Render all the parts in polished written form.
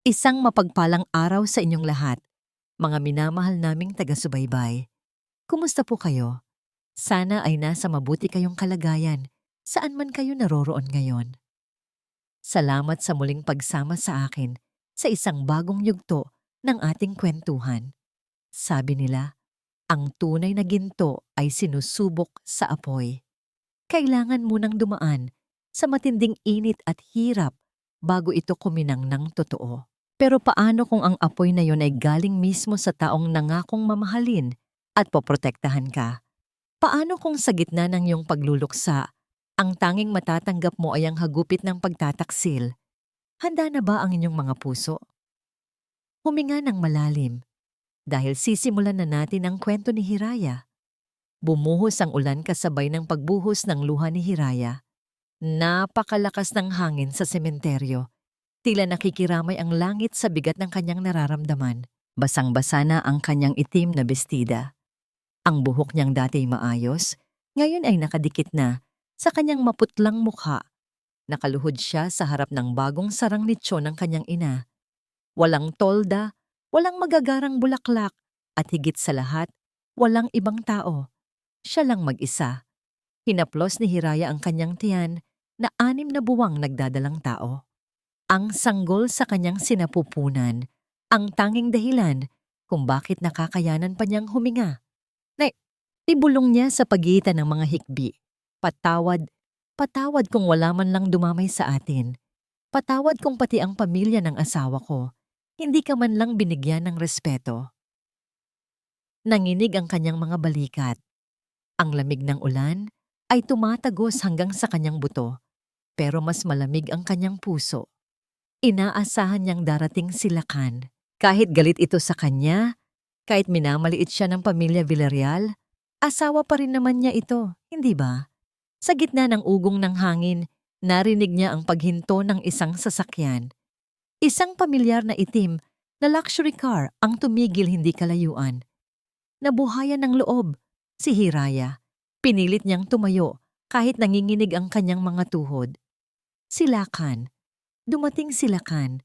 Isang mapagpalang araw sa inyong lahat, mga minamahal naming taga-subaybay. Kumusta po kayo? Sana ay nasa mabuti kayong kalagayan, saan man kayo naroroon ngayon. Salamat sa muling pagsama sa akin sa isang bagong yugto ng ating kwentuhan. Sabi nila, ang tunay na ginto ay sinusubok sa apoy. Kailangan munang dumaan sa matinding init at hirap bago ito kuminang ng totoo. Pero paano kung ang apoy na yon ay galing mismo sa taong nangakong mamahalin at poprotektahan ka? Paano kung sa gitna ng iyong pagluluksa, ang tanging matatanggap mo ay ang hagupit ng pagtataksil? Handa na ba ang inyong mga puso? Huminga ng malalim dahil sisimulan na natin ang kwento ni Hiraya. Bumuhos ang ulan kasabay ng pagbuhos ng luha ni Hiraya. Napakalakas ng hangin sa sementeryo. Tila nakikiramay ang langit sa bigat ng kanyang nararamdaman. Basang-basa na ang kanyang itim na bestida. Ang buhok niyang dati maayos, ngayon ay nakadikit na sa kanyang maputlang mukha. Nakaluhod siya sa harap ng bagong sarang nitsyo ng kanyang ina. Walang tolda, walang magagarang bulaklak, at higit sa lahat, walang ibang tao. Siya lang mag-isa. Hinaplos ni Hiraya ang kanyang tiyan na 6 na buwang nagdadalang tao. Ang sanggol sa kanyang sinapupunan, ang tanging dahilan kung bakit nakakayanan pa niyang huminga. Ibulong niya sa pagitan ng mga hikbi. Patawad, patawad kung wala man lang dumamay sa atin. Patawad kung pati ang pamilya ng asawa ko, hindi ka man lang binigyan ng respeto. Nanginig ang kanyang mga balikat. Ang lamig ng ulan ay tumatagos hanggang sa kanyang buto, pero mas malamig ang kanyang puso. Inaasahan niyang darating si Lakan. Kahit galit ito sa kanya, kahit minamaliit siya ng pamilya Villarreal, asawa pa rin naman niya ito, hindi ba? Sa gitna ng ugong ng hangin, narinig niya ang paghinto ng isang sasakyan. Isang pamilyar na itim na luxury car ang tumigil hindi kalayuan. Nabuhayan ng loob si Hiraya. Pinilit niyang tumayo kahit nanginginig ang kanyang mga tuhod. Si Lakan. Dumating si Lakan.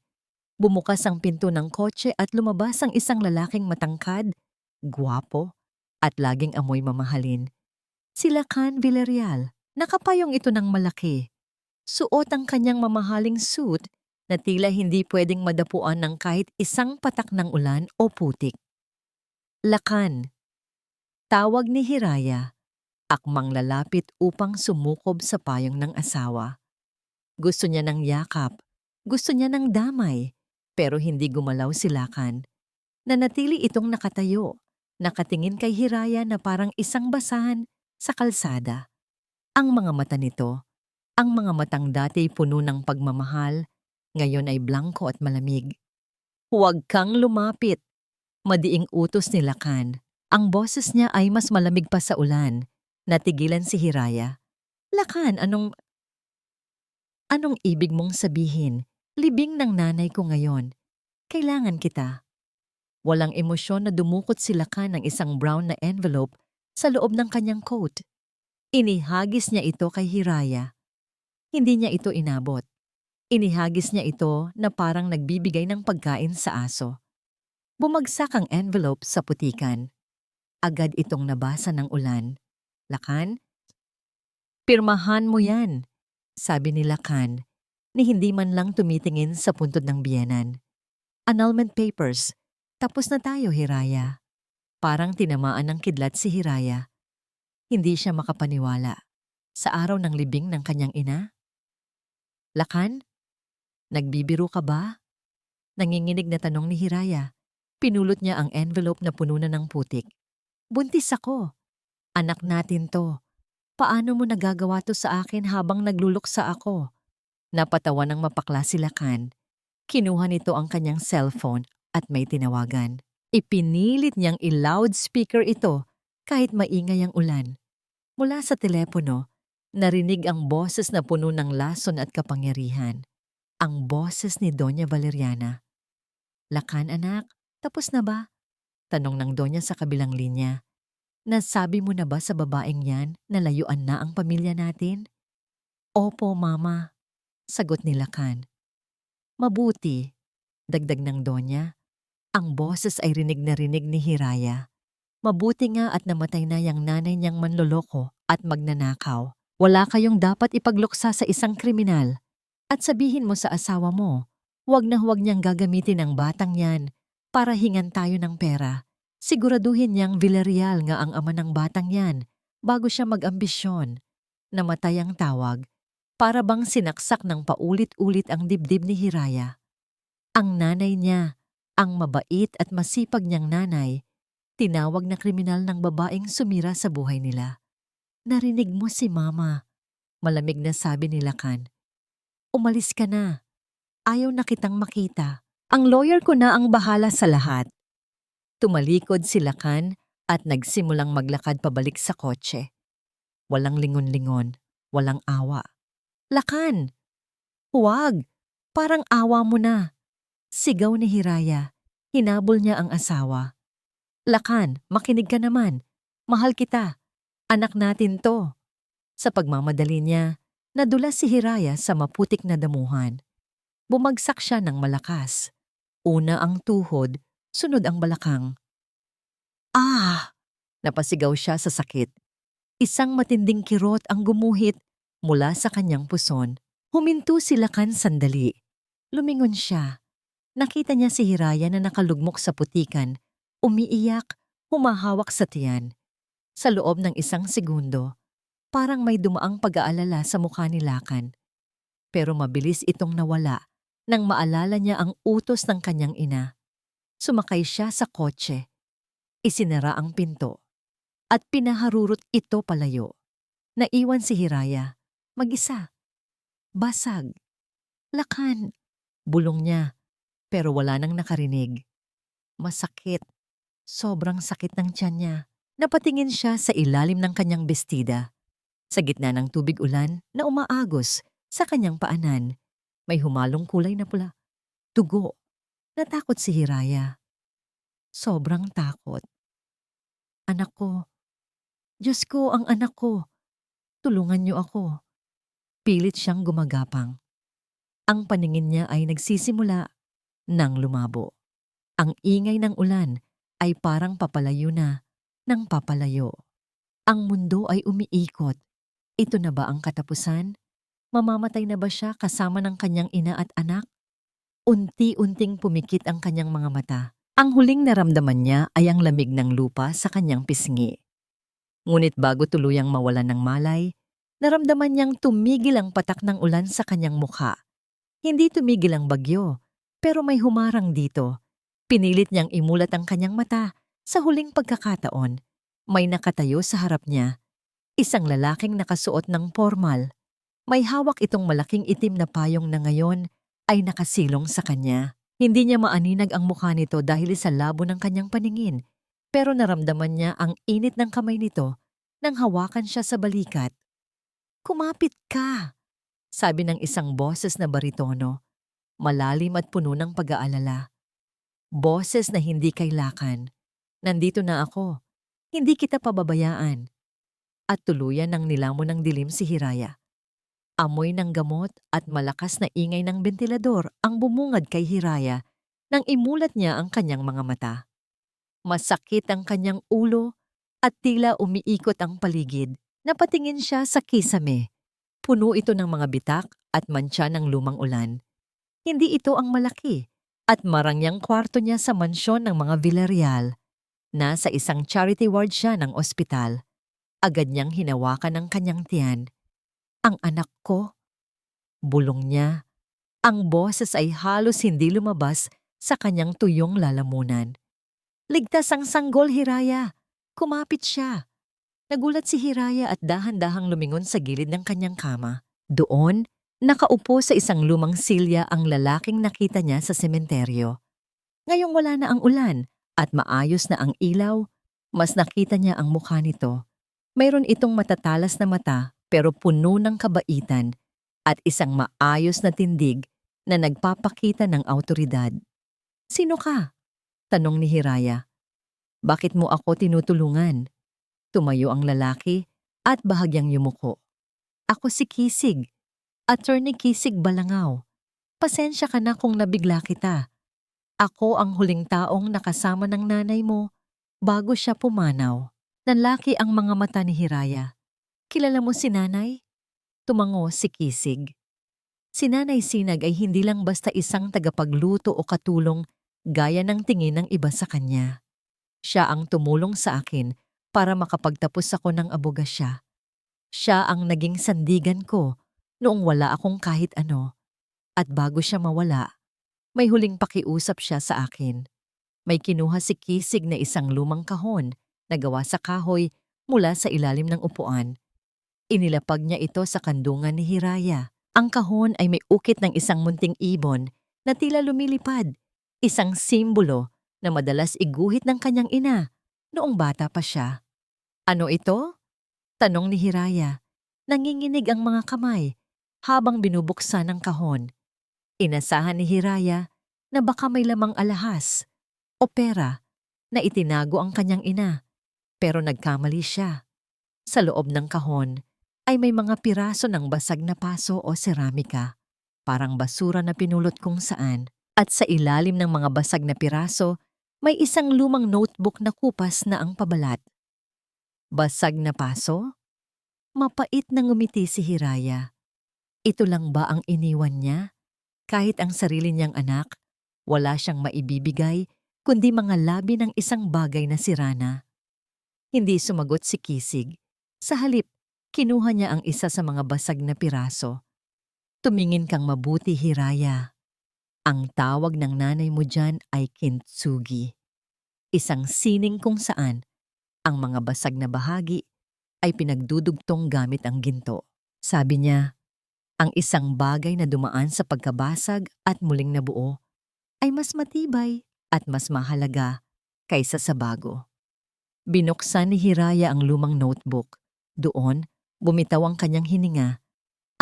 Bumukas ang pinto ng kotse at lumabas ang isang lalaking matangkad, gwapo, at laging amoy mamahalin. Si Lakan Villarreal. Nakapayong ito ng malaki. Suot ang kanyang mamahaling suit na tila hindi pwedeng madapuan ng kahit isang patak ng ulan o putik. Lakan. Tawag ni Hiraya. Akmang lalapit upang sumukob sa payong ng asawa. Gusto niya ng yakap. Gusto niya ng damay. Pero hindi gumalaw si Lakan. Nanatili itong nakatayo. Nakatingin kay Hiraya na parang isang basahan sa kalsada. Ang mga mata nito, ang mga matang dati puno ng pagmamahal, ngayon ay blanko at malamig. Huwag kang lumapit, madiing utos ni Lakan. Ang boses niya ay mas malamig pa sa ulan. Natigilan si Hiraya. Lakan, anong ibig mong sabihin? Libing ng nanay ko ngayon. Kailangan kita. Walang emosyon na dumukot si Lakan ng isang brown na envelope sa loob ng kanyang coat. Inihagis niya ito kay Hiraya. Hindi niya ito inabot. Inihagis niya ito na parang nagbibigay ng pagkain sa aso. Bumagsak ang envelope sa putikan. Agad itong nabasa ng ulan. Lakan? Pirmahan mo yan, sabi ni Lakan, ni hindi man lang tumitingin sa puntod ng biyenan. Annulment papers. Tapos na tayo, Hiraya. Parang tinamaan ng kidlat si Hiraya. Hindi siya makapaniwala. Sa araw ng libing ng kanyang ina? Lakan? Nagbibiro ka ba? Nanginginig na tanong ni Hiraya. Pinulot niya ang envelope na puno na ng putik. Buntis ako. Anak natin to. Paano mo nagagawa to sa akin habang nagluluksa ako? Napatawa ng mapakla si Lakan. Kinuha nito ang kanyang cellphone at may tinawagan. Ipinilit niyang i-loudspeaker ito kahit maingay ang ulan. Mula sa telepono, narinig ang boses na puno ng lason at kapangyarihan. Ang boses ni Doña Valeriana. Lakan anak, tapos na ba? Tanong ng Doña sa kabilang linya. Nasabi mo na ba sa babaeng yan na layuan na ang pamilya natin? Opo, Mama, sagot ni Lakan. Mabuti. Dagdag ng Donya, ang boses ay rinig na rinig ni Hiraya. Mabuti nga at namatay na yang nanay niyang manloloko at magnanakaw. Wala kayong dapat ipagluksa sa isang kriminal. At sabihin mo sa asawa mo, huwag niyang gagamitin ang batang yan para hingan tayo ng pera. Siguraduhin niyang Villarreal nga ang ama ng batang yan bago siya mag-ambisyon. Namatay ang tawag, para bang sinaksak ng paulit-ulit ang dibdib ni Hiraya. Ang nanay niya, ang mabait at masipag niyang nanay, tinawag na kriminal ng babaeng sumira sa buhay nila. Narinig mo si Mama, malamig na sabi ni Lakan. Umalis ka na. Ayaw na kitang makita. Ang lawyer ko na ang bahala sa lahat. Tumalikod si Lakan at nagsimulang maglakad pabalik sa kotse. Walang lingon-lingon, walang awa. Lakan! Huwag! Parang awa mo na. Sigaw ni Hiraya. Hinabol niya ang asawa. Lakan, makinig ka naman. Mahal kita. Anak natin to. Sa pagmamadali niya, nadulas si Hiraya sa maputik na damuhan. Bumagsak siya ng malakas. Una ang tuhod, sunod ang balakang. Ah! Napasigaw siya sa sakit. Isang matinding kirot ang gumuhit mula sa kanyang puson. Huminto si Lakan sandali. Lumingon siya. Nakita niya si Hiraya na nakalugmok sa putikan, umiiyak, humahawak sa tiyan. Sa loob ng isang segundo, parang may dumaang pag-aalala sa mukha ni Lakan. Pero mabilis itong nawala nang maalala niya ang utos ng kanyang ina. Sumakay siya sa kotse. Isinara ang pinto. At pinaharurot ito palayo. Naiwan si Hiraya. Mag-isa. Basag. Lakan. Bulong niya. Pero wala nang nakarinig. Masakit. Sobrang sakit ng tiyan niya. Napatingin siya sa ilalim ng kanyang bestida. Sa gitna ng tubig ulan na umaagos sa kanyang paanan, may humalong kulay na pula. Dugo. Natakot si Hiraya. Sobrang takot. Anak ko. Diyos ko, ang anak ko. Tulungan niyo ako. Pilit siyang gumagapang. Ang paningin niya ay nagsisimula nang lumabo. Ang ingay ng ulan ay parang papalayo na ng papalayo. Ang mundo ay umiikot. Ito na ba ang katapusan? Mamamatay na ba siya kasama ng kanyang ina at anak? Unti-unting pumikit ang kanyang mga mata. Ang huling naramdaman niya ay ang lamig ng lupa sa kanyang pisngi. Ngunit bago tuluyang mawalan ng malay, naramdaman niyang tumigil ang patak ng ulan sa kanyang mukha. Hindi tumigil ang bagyo, pero may humarang dito. Pinilit niyang imulat ang kanyang mata. Sa huling pagkakataon, may nakatayo sa harap niya. Isang lalaking nakasuot ng formal. May hawak itong malaking itim na payong na ngayon ay nakasilong sa kanya. Hindi niya maaninag ang mukha nito dahil sa labo ng kanyang paningin, pero naramdaman niya ang init ng kamay nito nang hawakan siya sa balikat. Kumapit ka, sabi ng isang boses na baritono, malalim at puno ng pag-aalala. Boses na hindi kay Lakan. Nandito na ako. Hindi kita pababayaan. At tuluyan ng nilamon ng dilim si Hiraya. Amoy ng gamot at malakas na ingay ng bentilador ang bumungad kay Hiraya nang imulat niya ang kanyang mga mata. Masakit ang kanyang ulo at tila umiikot ang paligid. Napatingin siya sa kisame. Puno ito ng mga bitak at mantsa ng lumang ulan. Hindi ito ang malaki at marangyang kwarto niya sa mansyon ng mga Villarreal. Nasa isang charity ward siya ng ospital. Agad niyang hinawakan ang kanyang tiyan. Ang anak ko? Bulong niya. Ang boses ay halos hindi lumabas sa kanyang tuyong lalamunan. Ligtas ang sanggol, Hiraya. Kumapit siya. Nagulat si Hiraya at dahan-dahang lumingon sa gilid ng kanyang kama. Doon, nakaupo sa isang lumang silya ang lalaking nakita niya sa sementeryo. Ngayong wala na ang ulan at maayos na ang ilaw, mas nakita niya ang mukha nito. Mayroon itong matatalas na mata pero puno ng kabaitan at isang maayos na tindig na nagpapakita ng awtoridad. Sino ka? Tanong ni Hiraya. Bakit mo ako tinutulungan? Tumayo ang lalaki at bahagyang yumuko. Ako si Kisig. Attorney Kisig Balangaw. Pasensya ka na kung nabigla kita. Ako ang huling taong nakasama ng nanay mo bago siya pumanaw. Nanlaki ang mga mata ni Hiraya. Kilala mo si nanay? Tumango si Kisig. Si Nanay Sinag ay hindi lang basta isang tagapagluto o katulong gaya ng tingin ng iba sa kanya. Siya ang tumulong sa akin para makapagtapos ako ng abogasya. Siya ang naging sandigan ko noong wala akong kahit ano. At bago siya mawala, may huling pakiusap siya sa akin. May kinuha si Kisig na isang lumang kahon na gawa sa kahoy mula sa ilalim ng upuan. Inilapag niya ito sa kandungan ni Hiraya. Ang kahon ay may ukit ng isang munting ibon na tila lumilipad, isang simbolo na madalas iguhit ng kanyang ina noong bata pa siya. Ano ito? Tanong ni Hiraya. Nanginginig ang mga kamay habang binubuksan ang kahon. Inasahan ni Hiraya na baka may lamang alahas o pera na itinago ang kanyang ina, pero nagkamali siya. Sa loob ng kahon ay may mga piraso ng basag na paso o seramika, parang basura na pinulot kung saan. At sa ilalim ng mga basag na piraso, may isang lumang notebook na kupas na ang pabalat. Basag na paso? Mapait na ngumiti si Hiraya. Ito lang ba ang iniwan niya? Kahit ang sarili niyang anak, wala siyang maibibigay kundi mga labi ng isang bagay na sira na. Hindi sumagot si Kisig. Sa halip, kinuha niya ang isa sa mga basag na piraso. Tumingin kang mabuti, Hiraya. Ang tawag ng nanay mo dyan ay kintsugi. Isang sining kung saan ang mga basag na bahagi ay pinagdudugtong gamit ang ginto. Sabi niya, ang isang bagay na dumaan sa pagkabasag at muling nabuo ay mas matibay at mas mahalaga kaysa sa bago. Binuksan ni Hiraya ang lumang notebook. Doon, bumitaw ang kanyang hininga.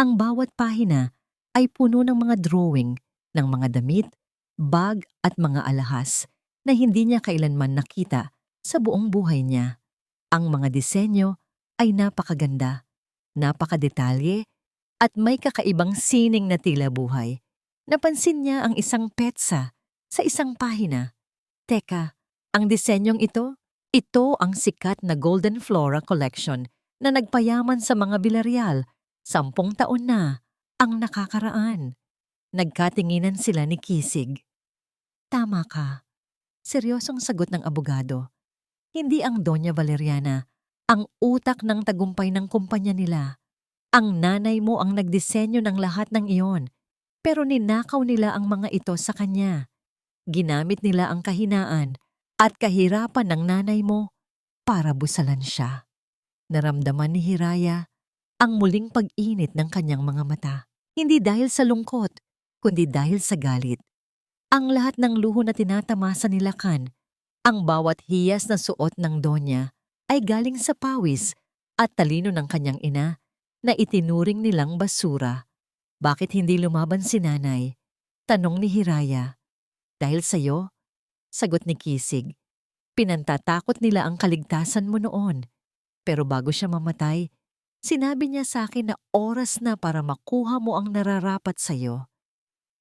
Ang bawat pahina ay puno ng mga drawing ng mga damit, bag at mga alahas na hindi niya kailanman nakita sa buong buhay niya. Ang mga disenyo ay napakaganda, napakadetalye at may kakaibang sining na tila buhay. Napansin niya ang isang petsa sa isang pahina. Teka, ang disenyong ito? Ito ang sikat na Golden Flora Collection na nagpayaman sa mga Villarreal. 10 taon na ang nakakaraan. Nagkatinginan sila ni Kisig. Tama ka. Seryosong sagot ng abogado. Hindi ang Doña Valeriana ang utak ng tagumpay ng kumpanya nila. Ang nanay mo ang nagdisenyo ng lahat ng iyon, pero ninakaw nila ang mga ito sa kanya. Ginamit nila ang kahinaan at kahirapan ng nanay mo para busalan siya. Naramdaman ni Hiraya ang muling pag-init ng kanyang mga mata. Hindi dahil sa lungkot, kundi dahil sa galit. Ang lahat ng luho na tinatamasa ni Lakan, ang bawat hiyas na suot ng Donya ay galing sa pawis at talino ng kanyang ina na itinuring nilang basura. Bakit hindi lumaban si nanay? Tanong ni Hiraya. Dahil sa'yo? Sagot ni Kisig. Pinantatakot nila ang kaligtasan mo noon. Pero bago siya mamatay, sinabi niya sa akin na oras na para makuha mo ang nararapat sa'yo.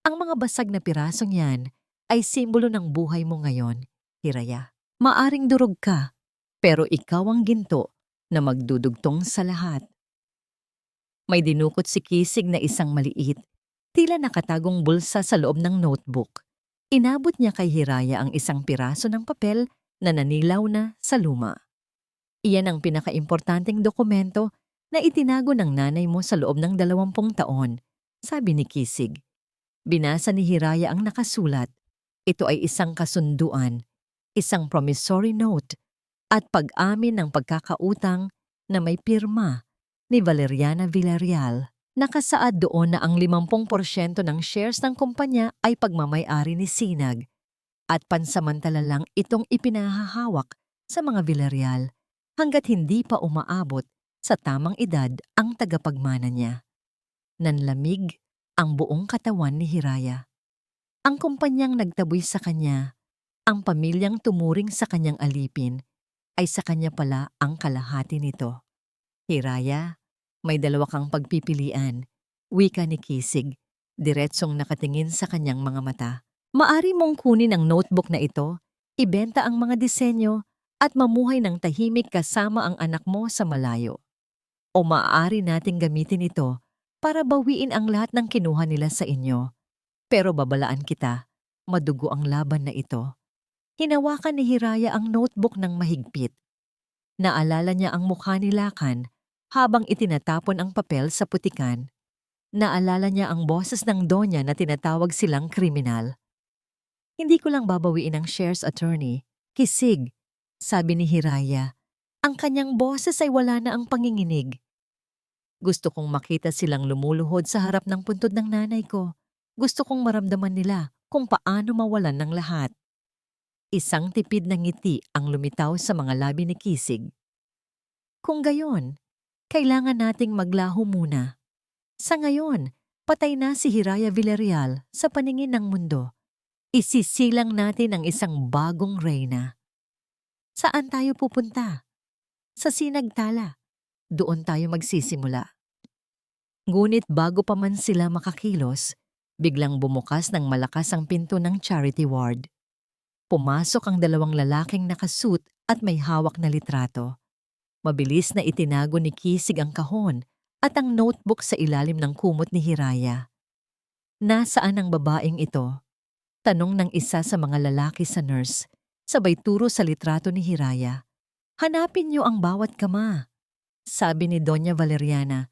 Ang mga basag na pirasong yan ay simbolo ng buhay mo ngayon, Hiraya. Maaring durog ka, pero ikaw ang ginto na magdudugtong sa lahat. May dinukot si Kisig na isang maliit, tila nakatagong bulsa sa loob ng notebook. Inabot niya kay Hiraya ang isang piraso ng papel na nanilaw na sa luma. Iyan ang pinakaimportanteng dokumento na itinago ng nanay mo sa loob ng 20 taon, sabi ni Kisig. Binasa ni Hiraya ang nakasulat. Ito ay isang kasunduan, isang promissory note, at pag-amin ng pagkakautang na may pirma ni Valeriana Villarreal. Nakasaad doon na ang 50% ng shares ng kumpanya ay pagmamay-ari ni Sinag at pansamantala lang itong ipinahahawak sa mga Villarreal hanggat hindi pa umaabot sa tamang edad ang tagapagmana niya. Nanlamig ang buong katawan ni Hiraya. Ang kumpanyang nagtaboy sa kanya, ang pamilyang tumuring sa kanyang alipin, ay sa kanya pala ang kalahati nito. Hiraya, may dalawa kang pagpipilian, wika ni Kisig, diretsong nakatingin sa kanyang mga mata. Maari mong kunin ang notebook na ito, ibenta ang mga disenyo, at mamuhay ng tahimik kasama ang anak mo sa malayo. O maaari nating gamitin ito para bawiin ang lahat ng kinuha nila sa inyo. Pero babalaan kita, madugo ang laban na ito. Hinawakan ni Hiraya ang notebook ng mahigpit. Naalala niya ang mukha ni Lakan habang itinatapon ang papel sa putikan. Naalala niya ang boses ng Donya na tinatawag silang kriminal. Hindi ko lang babawiin ang shares attorney, Kisig, sabi ni Hiraya. Ang kanyang boses ay wala na ang panginginig. Gusto kong makita silang lumuluhod sa harap ng puntod ng nanay ko. Gusto kong maramdaman nila kung paano mawalan ng lahat. Isang tipid na ngiti ang lumitaw sa mga labi ni Kisig. Kung gayon, kailangan nating maglaho muna. Sa ngayon, patay na si Hiraya Villarreal sa paningin ng mundo. Isisilang natin ang isang bagong reyna. Saan tayo pupunta? Sa Sinagtala. Doon tayo magsisimula. Ngunit bago pa man sila makakilos, biglang bumukas ng malakas ang pinto ng charity ward. Pumasok ang dalawang lalaking nakasuit at may hawak na litrato. Mabilis na itinago ni Kisig ang kahon at ang notebook sa ilalim ng kumot ni Hiraya. Nasaan ang babaeng ito? Tanong ng isa sa mga lalaki sa nurse, sabay turo sa litrato ni Hiraya. Hanapin niyo ang bawat kama, sabi ni Doña Valeriana.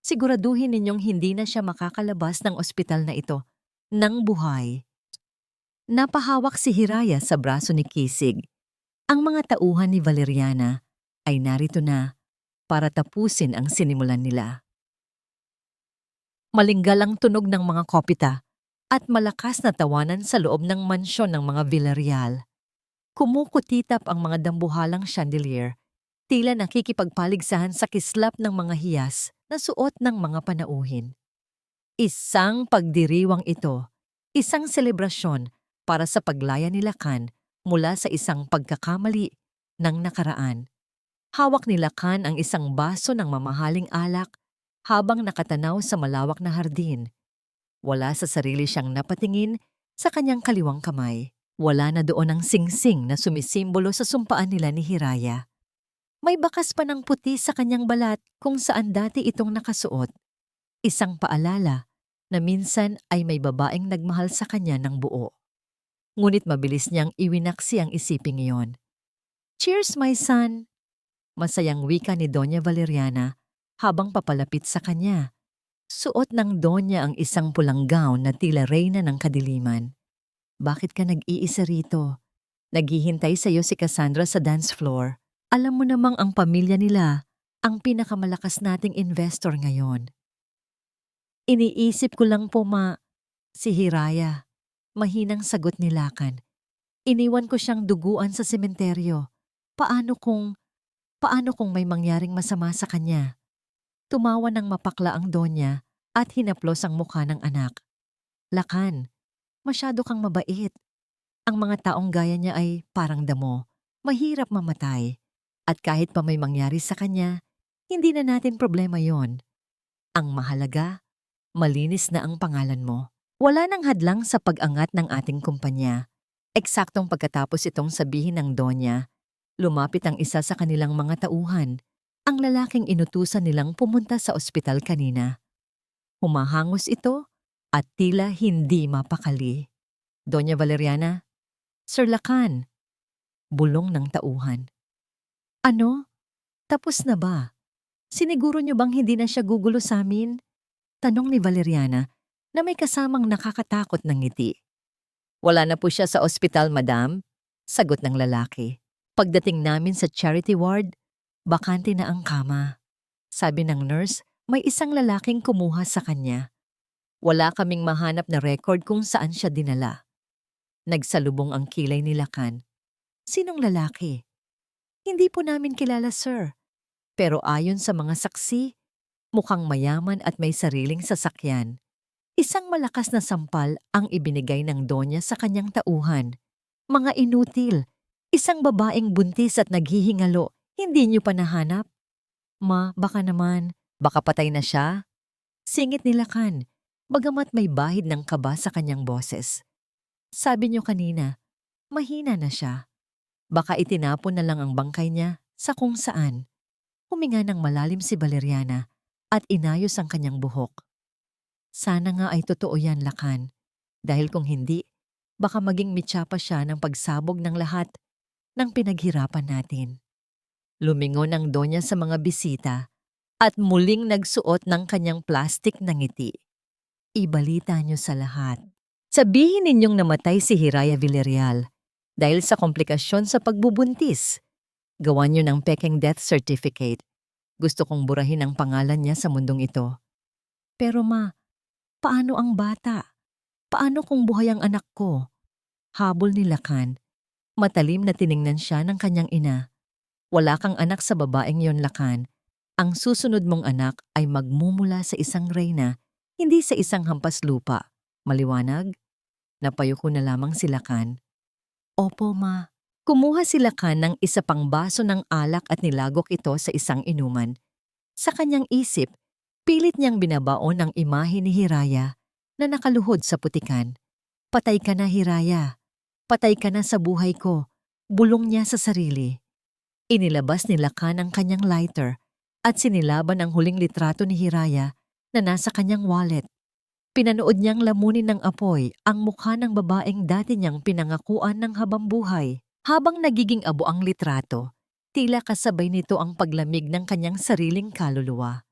Siguraduhin ninyong hindi na siya makakalabas ng ospital na ito nang buhay. Napahawak si Hiraya sa braso ni Kisig. Ang mga tauhan ni Valeriana ay narito na para tapusin ang sinimulan nila. Malinggal ang tunog ng mga kopita at malakas na tawanan sa loob ng mansyon ng mga Villarreal. Kumukutitap ang mga dambuhalang chandelier, tila nakikipagpaligsahan sa kislap ng mga hiyas na suot ng mga panauhin. Isang pagdiriwang ito, isang selebrasyon para sa paglaya ni Lakan mula sa isang pagkakamali ng nakaraan. Hawak ni Lakan ang isang baso ng mamahaling alak habang nakatanaw sa malawak na hardin. Wala sa sarili siyang napatingin sa kanyang kaliwang kamay. Wala na doon ang singsing na sumisimbolo sa sumpaan nila ni Hiraya. May bakas pa ng puti sa kanyang balat kung saan dati itong nakasuot. Isang paalala na minsan ay may babaeng nagmahal sa kanya ng buo. Ngunit mabilis niyang iwinaksi ang isiping iyon. Cheers, my son! Masayang wika ni Doña Valeriana habang papalapit sa kanya. Suot ng Donya ang isang pulang gown na tila reyna ng kadiliman. Bakit ka nag-iisa rito? Naghihintay sa'yo si Cassandra sa dance floor. Alam mo namang ang pamilya nila ang pinakamalakas nating investor ngayon. Iniisip ko lang po si Hiraya. Mahinang sagot ni Lakan. Iniwan ko siyang duguan sa sementeryo. Paano kung may mangyaring masama sa kanya? Tumawa ng mapakla ang Donya at hinaplos ang mukha ng anak. Lakan, masyado kang mabait. Ang mga taong gaya niya ay parang damo, mahirap mamatay. At kahit pa may mangyari sa kanya, hindi na natin problema yon. Ang mahalaga, malinis na ang pangalan mo. Wala nang hadlang sa pag-angat ng ating kumpanya. Eksaktong pagkatapos itong sabihin ng Donya, lumapit ang isa sa kanilang mga tauhan, ang lalaking inutusan nilang pumunta sa ospital kanina. Humahangos ito at tila hindi mapakali. Doña Valeriana, Sir Lakan, bulong ng tauhan. Ano? Tapos na ba? Siniguro niyo bang hindi na siya gugulo sa amin? Tanong ni Valeriana na may kasamang nakakatakot ng ngiti. Wala na po siya sa ospital, madam, sagot ng lalaki. Pagdating namin sa charity ward, bakante na ang kama. Sabi ng nurse, may isang lalaking kumuha sa kanya. Wala kaming mahanap na record kung saan siya dinala. Nagsalubong ang kilay ni Lakan. Sinong lalaki? Hindi po namin kilala, sir. Pero ayon sa mga saksi, mukhang mayaman at may sariling sasakyan. Isang malakas na sampal ang ibinigay ng Donya sa kanyang tauhan. Mga inutil, isang babaeng buntis at naghihingalo, hindi niyo pa nahanap? Baka naman, baka patay na siya? Singit ni Lakan, bagamat may bahid ng kaba sa kanyang boses. Sabi niyo kanina, mahina na siya. Baka itinapon na lang ang bangkay niya sa kung saan. Huminga ng malalim si Valeriana at inayos ang kanyang buhok. Sana nga ay totoo yan, Lakan. Dahil kung hindi, baka maging mitya pa siya ng pagsabog ng lahat ng pinaghirapan natin. Lumingon ang donya sa mga bisita at muling nagsuot ng kanyang plastik na ngiti. Ibalita niyo sa lahat. Sabihin ninyong namatay si Hiraya Villarreal dahil sa komplikasyon sa pagbubuntis. Gawan niyo ng pekeng death certificate. Gusto kong burahin ang pangalan niya sa mundong ito. Pero ma, paano ang bata? Paano kung buhay ang anak ko? Habol ni Lakan. Matalim na tiningnan siya ng kanyang ina. Wala kang anak sa babaeng yon, Lakan. Ang susunod mong anak ay magmumula sa isang reyna, hindi sa isang hampas lupa. Maliwanag? Napayuko na lamang si Lakan. Opo, ma. Kumuha si Lakan ng isa pang baso ng alak at nilagok ito sa isang inuman. Sa kanyang isip, pilit niyang binabaon ang imahe ni Hiraya na nakaluhod sa putikan. Patay ka na, Hiraya. Patay ka na sa buhay ko. Bulong niya sa sarili. Inilabas ni Lakan ang kanyang lighter at sinilaban ang huling litrato ni Hiraya na nasa kanyang wallet. Pinanood niyang lamunin ng apoy ang mukha ng babaeng dati niyang pinangakuan ng habambuhay. Habang nagiging abo ang litrato, tila kasabay nito ang paglamig ng kanyang sariling kaluluwa.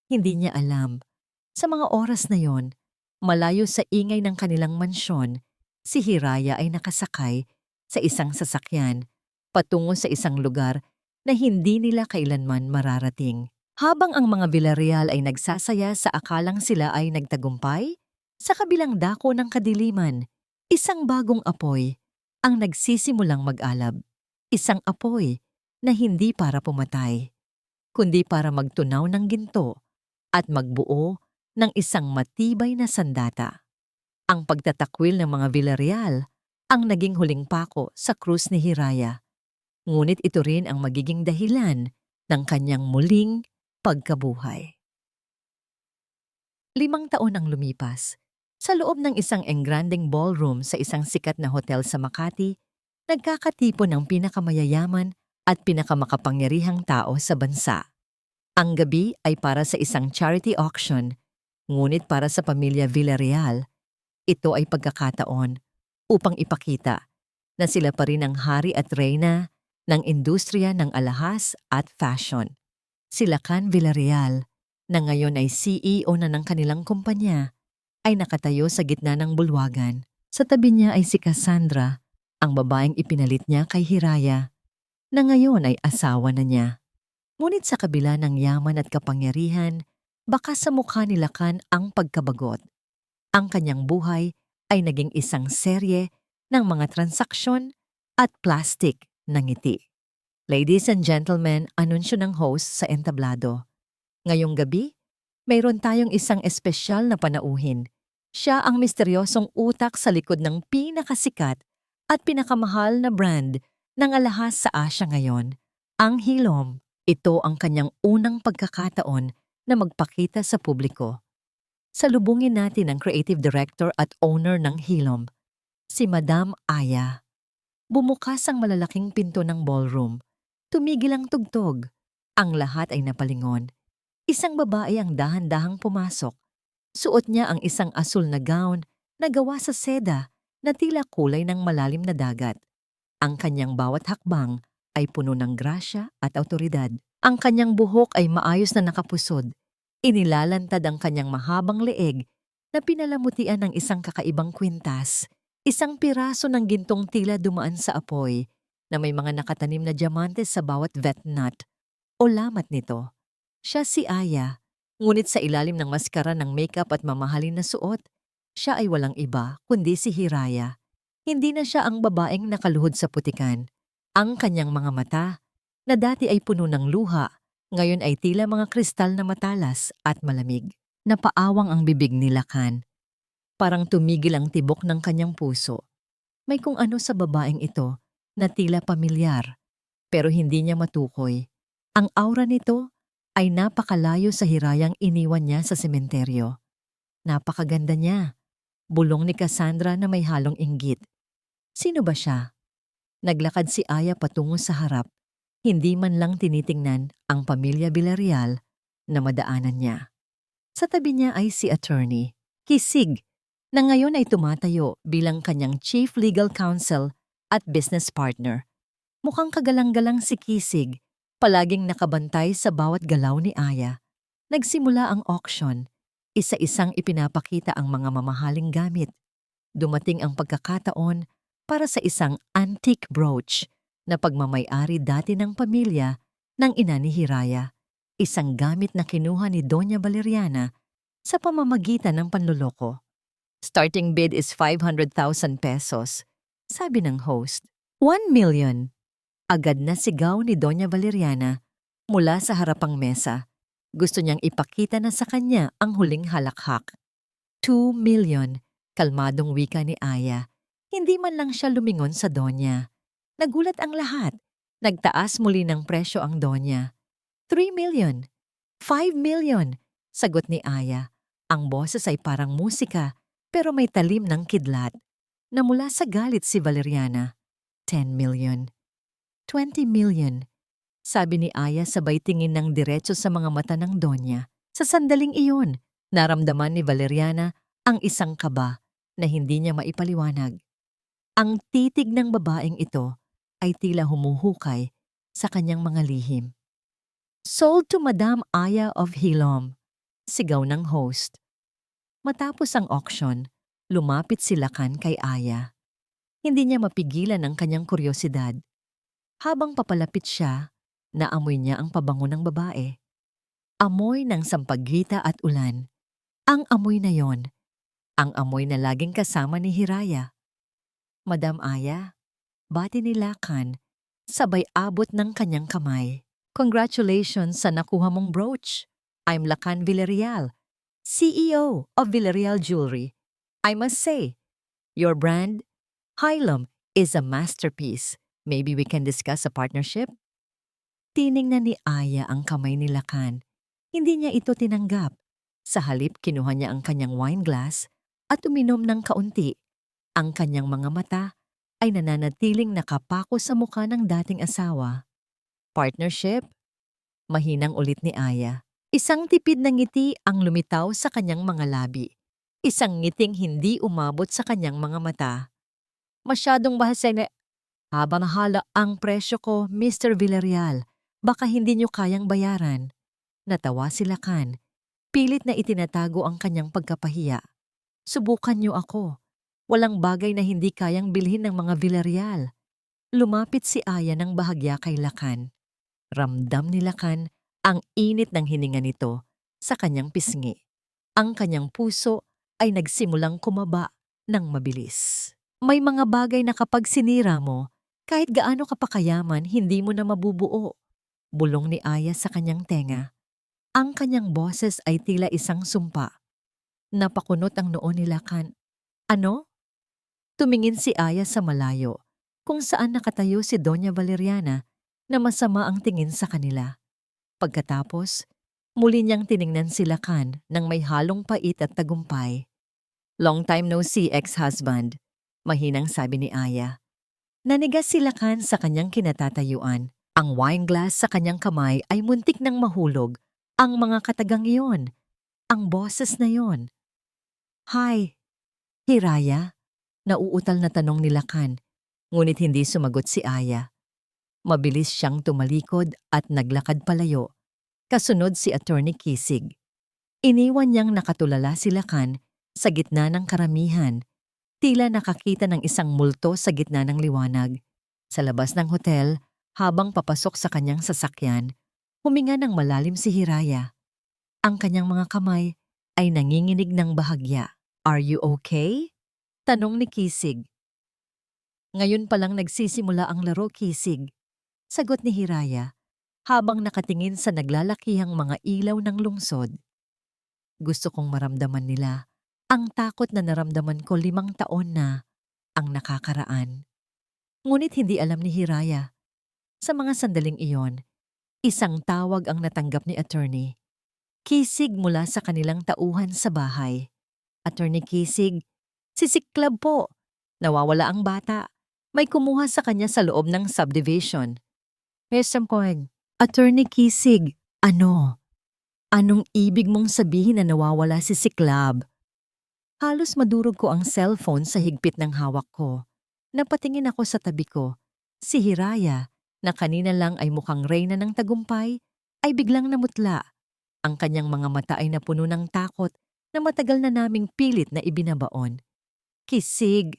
Hindi niya alam. Sa mga oras na yon, malayo sa ingay ng kanilang mansyon, si Hiraya ay nakasakay sa isang sasakyan patungo sa isang lugar na hindi nila kailanman mararating. Habang ang mga Villarreal ay nagsasaya sa akalang sila ay nagtagumpay, sa kabilang dako ng kadiliman, isang bagong apoy ang nagsisimulang mag-alab. Isang apoy na hindi para pumatay, kundi para magtunaw ng ginto at magbuo ng isang matibay na sandata. Ang pagtatakwil ng mga Villarreal ang naging huling pako sa krus ni Hiraya. Ngunit ito rin ang magiging dahilan ng kanyang muling pagkabuhay. 5 taon ang lumipas. Sa loob ng isang engranding ballroom sa isang sikat na hotel sa Makati, nagkakatipon ang pinakamayayaman at pinakamakapangyarihang tao sa bansa. Ang gabi ay para sa isang charity auction, ngunit para sa pamilya Villarreal, ito ay pagkakataon upang ipakita na sila pa rin ang hari at reyna ng industriya ng alahas at fashion. Si Lakan Villarreal, na ngayon ay CEO na ng kanilang kumpanya, ay nakatayo sa gitna ng bulwagan. Sa tabi niya ay si Cassandra, ang babaeng ipinalit niya kay Hiraya, na ngayon ay asawa na niya. Ngunit sa kabila ng yaman at kapangyarihan, baka sa mukha ni Lakan ang pagkabagot. Ang kanyang buhay ay naging isang serye ng mga transaksyon at plastik na ngiti. Ladies and gentlemen, anunsyo ng host sa entablado. Ngayong gabi, mayroon tayong isang espesyal na panauhin. Siya ang misteryosong utak sa likod ng pinakasikat at pinakamahal na brand ng alahas sa Asia ngayon, ang Hilom. Ito ang kanyang unang pagkakataon na magpakita sa publiko. Salubungin natin ang creative director at owner ng Hilom, si Madam Aya. Bumukas ang malalaking pinto ng ballroom. Tumigil ang tugtog. Ang lahat ay napalingon. Isang babae ang dahan-dahang pumasok. Suot niya ang isang asul na gown na gawa sa seda na tila kulay ng malalim na dagat. Ang kanyang bawat hakbang ay puno ng grasya at awtoridad. Ang kanyang buhok ay maayos na nakapusod. Inilalantad ang kanyang mahabang leeg na pinalamutian ng isang kakaibang kwintas. Isang piraso ng gintong tila dumaan sa apoy na may mga nakatanim na diamante sa bawat vet nut o lamat nito. Siya si Aya, ngunit sa ilalim ng maskara ng makeup at mamahalin na suot, siya ay walang iba kundi si Hiraya. Hindi na siya ang babaeng nakaluhod sa putikan. Ang kanyang mga mata, na dati ay puno ng luha, ngayon ay tila mga kristal na matalas at malamig. Napaawang ang bibig ni Lakan. Parang tumigil ang tibok ng kanyang puso. May kung ano sa babaeng ito na tila pamilyar, pero hindi niya matukoy. Ang aura nito ay napakalayo sa Hirayang iniwan niya sa sementeryo. Napakaganda niya. Bulong ni Cassandra na may halong inggit. Sino ba siya? Naglakad si Aya patungo sa harap, hindi man lang tinitingnan ang pamilya Villarreal na madaanan niya. Sa tabi niya ay si Attorney Kisig, na ngayon ay tumatayo bilang kanyang Chief Legal Counsel at business partner. Mukhang kagalang-galang si Kisig, palaging nakabantay sa bawat galaw ni Aya. Nagsimula ang auction, isa-isang ipinapakita ang mga mamahaling gamit. Dumating ang pagkakataon para sa isang antique brooch na pagmamay-ari dati ng pamilya ng ina ni Hiraya, isang gamit na kinuha ni Doña Valeriana sa pamamagitan ng panloloko. Starting bid is 500,000 pesos, sabi ng host. 1 million. Agad na sigaw ni Doña Valeriana mula sa harapang mesa. Gusto niyang ipakita na sa kanya ang huling halakhak. 2 million. Kalmadong wika ni Aya. Hindi man lang siya lumingon sa Donya. Nagulat ang lahat. Nagtaas muli ng presyo ang Donya. 3 million. 5 million. Sagot ni Aya. Ang boses ay parang musika pero may talim ng kidlat. Namula sa galit si Valeriana. 10 million. 20 million. Sabi ni Aya sabay tingin ng diretso sa mga mata ng Donya. Sa sandaling iyon, naramdaman ni Valeriana ang isang kaba na hindi niya maipaliwanag. Ang titig ng babaeng ito ay tila humuhukay sa kanyang mga lihim. Sold to Madame Aya of Hilom, sigaw ng host. Matapos ang auction, lumapit si Lacan kay Aya. Hindi niya mapigilan ang kanyang kuryosidad. Habang papalapit siya, naamoy niya ang pabango ng babae. Amoy ng sampaguita at ulan. Ang amoy na yon, ang amoy na laging kasama ni Hiraya. Madam Aya, bati ni Lacan, sabay abot ng kanyang kamay. Congratulations sa nakuha mong brooch. I'm Lacan Villarreal, CEO of Villarreal Jewelry. I must say, your brand, Hilom, is a masterpiece. Maybe we can discuss a partnership? Tiningnan ni Aya ang kamay ni Lacan. Hindi niya ito tinanggap. Sa halip, kinuha niya ang kanyang wine glass at uminom ng kaunti. Ang kanyang mga mata ay nananatiling nakapako sa mukha ng dating asawa. Partnership? Mahinang ulit ni Aya. Isang tipid na ngiti ang lumitaw sa kanyang mga labi. Isang ngiting hindi umabot sa kanyang mga mata. Masyadong bahasay na, haba na hala ang presyo ko, Mr. Villarreal. Baka hindi niyo kayang bayaran. Natawa si Lacan. Pilit na itinatago ang kanyang pagkapahiya. Subukan niyo ako. Walang bagay na hindi kayang bilhin ng mga Villarreal. Lumapit si Aya ng bahagya kay Lacan. Ramdam ni Lacan ang init ng hininga nito sa kanyang pisngi. Ang kanyang puso ay nagsimulang kumaba ng mabilis. May mga bagay na kapag sinira mo, kahit gaano ka pa kayaman, hindi mo na mabubuo. Bulong ni Aya sa kanyang tenga. Ang kanyang boses ay tila isang sumpa. Napakunot ang noo ni Lacan. Ano? Tumingin si Aya sa malayo, kung saan nakatayo si Doña Valeriana na masama ang tingin sa kanila. Pagkatapos, muli niyang tiningnan si Lacan ng may halong pait at tagumpay. Long time no see, ex-husband, mahinang sabi ni Aya. Nanigas si Lacan sa kanyang kinatatayuan. Ang wine glass sa kanyang kamay ay muntik nang mahulog. Ang mga katagang iyon, ang boses na yon. Hi, Hiraya? Nauutal na tanong ni Lacan, ngunit hindi sumagot si Aya. Mabilis siyang tumalikod at naglakad palayo. Kasunod si Attorney Kisig. Iniwan niyang nakatulala si Lacan sa gitna ng karamihan, tila nakakita ng isang multo sa gitna ng liwanag. Sa labas ng hotel, habang papasok sa kanyang sasakyan, huminga ng malalim si Hiraya. Ang kanyang mga kamay ay nanginginig ng bahagya. Are you okay? Tanong ni Kisig. Ngayon palang nagsisimula ang laro, Kisig. Sagot ni Hiraya, habang nakatingin sa naglalakihang mga ilaw ng lungsod. Gusto kong maramdaman nila ang takot na naramdaman ko 5 taon na ang nakakaraan. Ngunit hindi alam ni Hiraya. Sa mga sandaling iyon, isang tawag ang natanggap ni Attorney Kisig mula sa kanilang tauhan sa bahay. Attorney Kisig, Si Siklab po. Nawawala ang bata. May kumuha sa kanya sa loob ng subdivision. Mr. Cohen, Attorney Kisig, ano? Anong ibig mong sabihin na nawawala si Siklab? Halos madurog ko ang cellphone sa higpit ng hawak ko. Napatingin ako sa tabi ko. Si Hiraya, na kanina lang ay mukhang reyna ng tagumpay, ay biglang namutla. Ang kanyang mga mata ay napuno ng takot na matagal na naming pilit na ibinabaon. Kisig!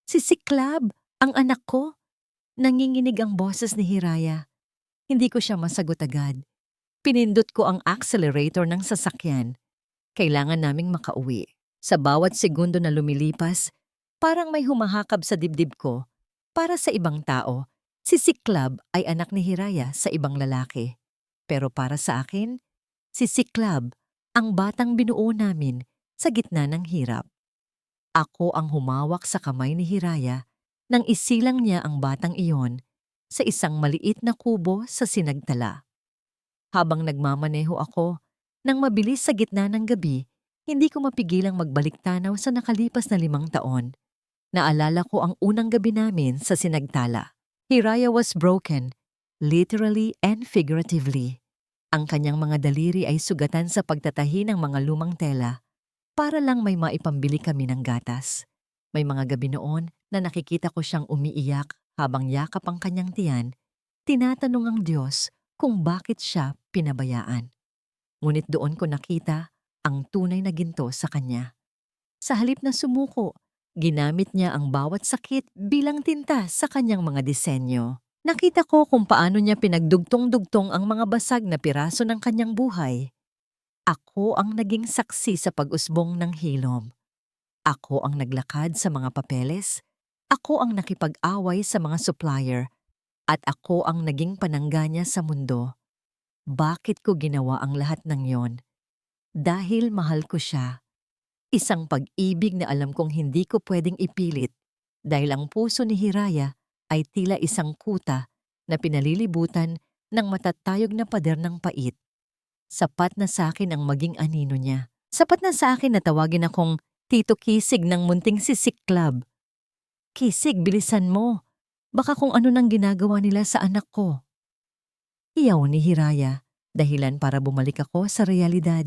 Si Siklab, ang anak ko! Nanginginig ang boses ni Hiraya. Hindi ko siya masagot agad. Pinindot ko ang accelerator ng sasakyan. Kailangan naming makauwi. Sa bawat segundo na lumilipas, parang may humahakab sa dibdib ko. Para sa ibang tao, si Siklab ay anak ni Hiraya sa ibang lalaki. Pero para sa akin, si Siklab ang batang binuo namin sa gitna ng hirap. Ako ang humawak sa kamay ni Hiraya nang isilang niya ang batang iyon sa isang maliit na kubo sa Sinagtala. Habang nagmamaneho ako, nang mabilis sa gitna ng gabi, hindi ko mapigilang magbalik tanaw sa nakalipas na 5 taon. Naalala ko ang unang gabi namin sa Sinagtala. Hiraya was broken, literally and figuratively. Ang kanyang mga daliri ay sugatan sa pagtatahi ng mga lumang tela para lang may maipambili kami ng gatas. May mga gabi noon na nakikita ko siyang umiiyak habang yakap ang kanyang tiyan, tinatanong ang Diyos kung bakit siya pinabayaan. Ngunit doon ko nakita ang tunay na ginto sa kanya. Sa halip na sumuko, ginamit niya ang bawat sakit bilang tinta sa kanyang mga disenyo. Nakita ko kung paano niya pinagdugtong-dugtong ang mga basag na piraso ng kanyang buhay. Ako ang naging saksi sa pag-usbong ng hilom. Ako ang naglakad sa mga papeles. Ako ang nakipag-away sa mga supplier. At ako ang naging panangga niya sa mundo. Bakit ko ginawa ang lahat ng yon? Dahil mahal ko siya. Isang pag-ibig na alam kong hindi ko pwedeng ipilit dahil ang puso ni Hiraya ay tila isang kuta na pinalilibutan ng matatayog na pader ng pait. Sapat na sa akin ang maging anino niya. Sapat na sa akin na tawagin akong Tito Kisig ng munting si Siklab. Kisig, bilisan mo. Baka kung ano nang ginagawa nila sa anak ko. Iyaw ni Hiraya, dahilan para bumalik ako sa realidad.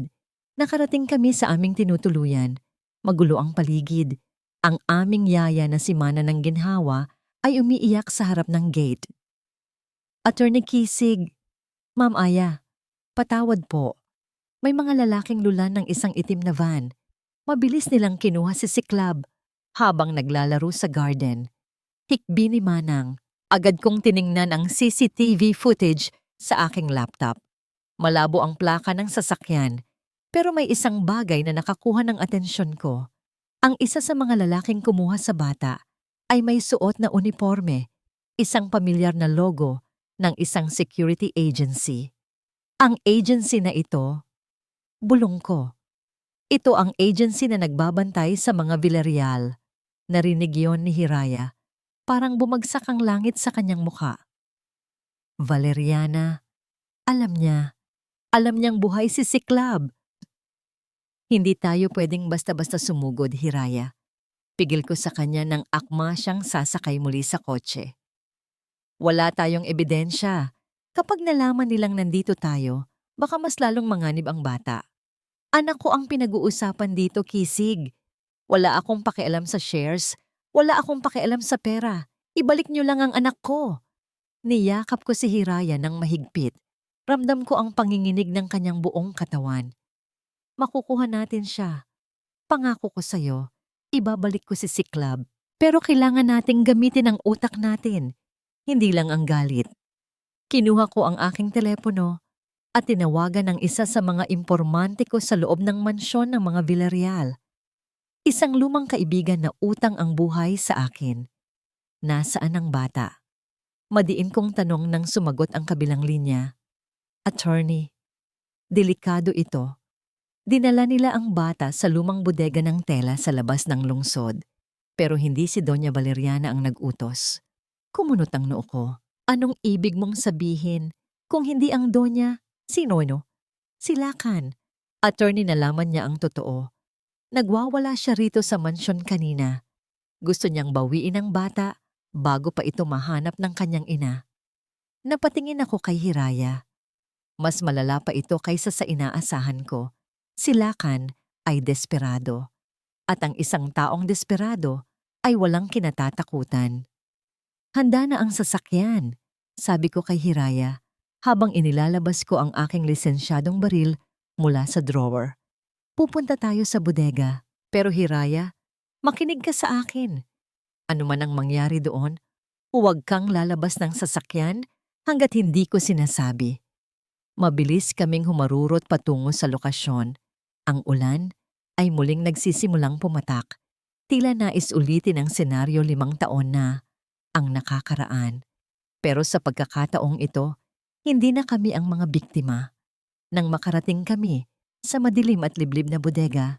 Nakarating kami sa aming tinutuluyan. Magulo ang paligid. Ang aming yaya na si Mana ng Ginhawa ay umiiyak sa harap ng gate. Attorney Kisig, Ma'am Aya, patawad po. May mga lalaking lulan ng isang itim na van. Mabilis nilang kinuha si Siklab habang naglalaro sa garden. Hikbi ni Manang, agad kong tiningnan ang CCTV footage sa aking laptop. Malabo ang plaka ng sasakyan. Pero may isang bagay na nakakuha ng atensyon ko. Ang isa sa mga lalaking kumuha sa bata ay may suot na uniforme, isang pamilyar na logo ng isang security agency. Ang agency na ito, bulong ko. Ito ang agency na nagbabantay sa mga Villarreal. Narinig yon ni Hiraya. Parang bumagsak ang langit sa kanyang mukha. Valeriana, alam niya. Alam niyang buhay si Siklab. Hindi tayo pwedeng basta-basta sumugod, Hiraya. Pigil ko sa kanya nang akma siyang sasakay muli sa kotse. Wala tayong ebidensya. Kapag nalaman nilang nandito tayo, baka mas lalong manganib ang bata. Anak ko ang pinag-uusapan dito, Kisig. Wala akong pakialam sa shares. Wala akong pakialam sa pera. Ibalik niyo lang ang anak ko. Niyakap ko si Hiraya ng mahigpit. Ramdam ko ang panginginig ng kanyang buong katawan. Makukuha natin siya. Pangako ko sa'yo, ibabalik ko si Siklab. Pero kailangan nating gamitin ang utak natin, hindi lang ang galit. Kinuha ko ang aking telepono at tinawagan ang isa sa mga impormante ko sa loob ng mansyon ng mga Villarreal. Isang lumang kaibigan na utang ang buhay sa akin. Nasaan ang bata? Madiin kong tanong nang sumagot ang kabilang linya. Attorney, delikado ito. Dinala nila ang bata sa lumang bodega ng tela sa labas ng lungsod. Pero hindi si Doña Valeriana ang nag-utos. Kumunot ang noo ko. Anong ibig mong sabihin? Kung hindi ang Doña, sino no? Si Lakan. Attorney, nalaman niya ang totoo. Nagwawala siya rito sa mansyon kanina. Gusto niyang bawiin ang bata bago pa ito mahanap ng kanyang ina. Napatingin ako kay Hiraya. Mas malala pa ito kaysa sa inaasahan ko. Si Lakan ay desperado. At ang isang taong desperado ay walang kinatatakutan. Handa na ang sasakyan, sabi ko kay Hiraya habang inilalabas ko ang aking lisensyadong baril mula sa drawer. Pupunta tayo sa bodega. Pero Hiraya, makinig ka sa akin. Ano man ang mangyari doon, huwag kang lalabas ng sasakyan hanggat hindi ko sinasabi. Mabilis kaming humarurot patungo sa lokasyon. Ang ulan ay muling nagsisimulang pumatak. Tila nais ulitin ang senaryo 5 taon na ang nakakaraan. Pero sa pagkakataong ito, hindi na kami ang mga biktima. Nang makarating kami sa madilim at liblib na bodega,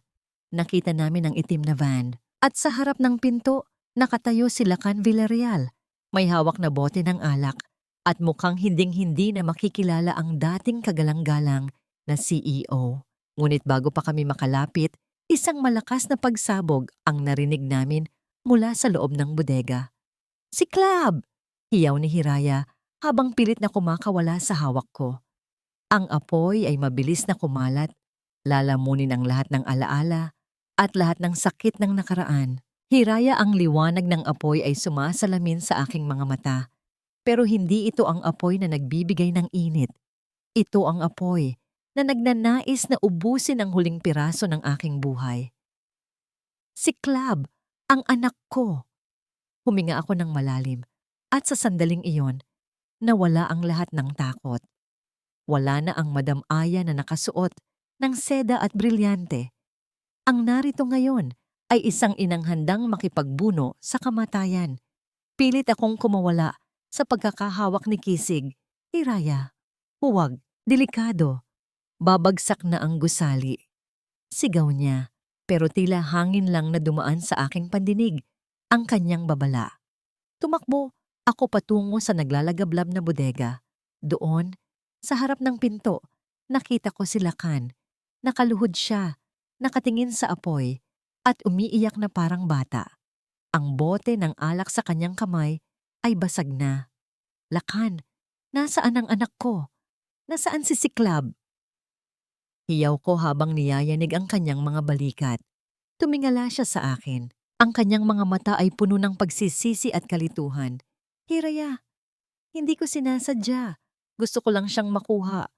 nakita namin ang itim na van. At sa harap ng pinto, nakatayo si Lakan Villarreal. May hawak na bote ng alak at mukhang hinding-hindi na makikilala ang dating kagalang-galang na CEO. Ngunit bago pa kami makalapit, isang malakas na pagsabog ang narinig namin mula sa loob ng bodega. "Si Club!" Hiyaw ni Hiraya habang pilit na kumakawala sa hawak ko. Ang apoy ay mabilis na kumalat, lalamunin ang lahat ng alaala at lahat ng sakit ng nakaraan. Hiraya, ang liwanag ng apoy ay sumasalamin sa aking mga mata. Pero hindi ito ang apoy na nagbibigay ng init. Ito ang apoy na nagnanais na ubusin ang huling piraso ng aking buhay. Si Club, ang anak ko. Huminga ako ng malalim at sa sandaling iyon, nawala ang lahat ng takot. Wala na ang Madam Aya na nakasuot ng seda at brilyante. Ang narito ngayon ay isang inang handang makipagbuno sa kamatayan. Pilit akong kumawala sa pagkakahawak ni Kisig. "Hiraya, huwag, delikado." Babagsak na ang gusali. Sigaw niya, pero tila hangin lang na dumaan sa aking pandinig ang kanyang babala. Tumakbo ako patungo sa naglalagablab na bodega. Doon, sa harap ng pinto, nakita ko si Lakan. Nakaluhod siya, nakatingin sa apoy, at umiiyak na parang bata. Ang bote ng alak sa kanyang kamay ay basag na. "Lakan, nasaan ang anak ko? Nasaan si Siklab?" Hiyaw ko habang niyayanig ang kanyang mga balikat. Tumingala siya sa akin. Ang kanyang mga mata ay puno ng pagsisisi at kalituhan. "Hiraya, hindi ko sinasadya. Gusto ko lang siyang makuha.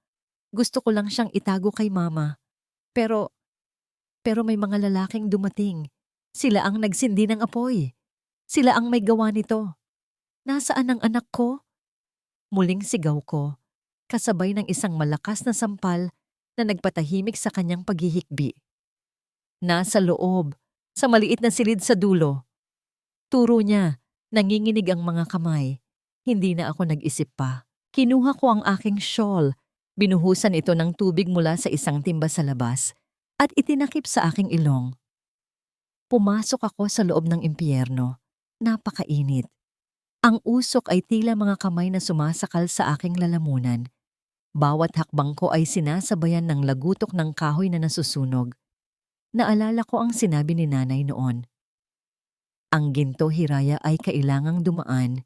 Gusto ko lang siyang itago kay mama. Pero may mga lalaking dumating. Sila ang nagsindi ng apoy. Sila ang may gawa nito. Nasaan ang anak ko?" Muling sigaw ko, kasabay ng isang malakas na sampal na nagpatahimik sa kanyang paghihikbi. "Nasa loob, sa maliit na silid sa dulo." Turo niya, nanginginig ang mga kamay. Hindi na ako nag-isip pa. Kinuha ko ang aking shawl, binuhusan ito ng tubig mula sa isang timba sa labas, at itinakip sa aking ilong. Pumasok ako sa loob ng impyerno. Napakainit. Ang usok ay tila mga kamay na sumasakal sa aking lalamunan. Bawat hakbang ko ay sinasabayan ng lagutok ng kahoy na nasusunog. Naalala ko ang sinabi ni nanay noon. Ang ginto, Hiraya, ay kailangang dumaan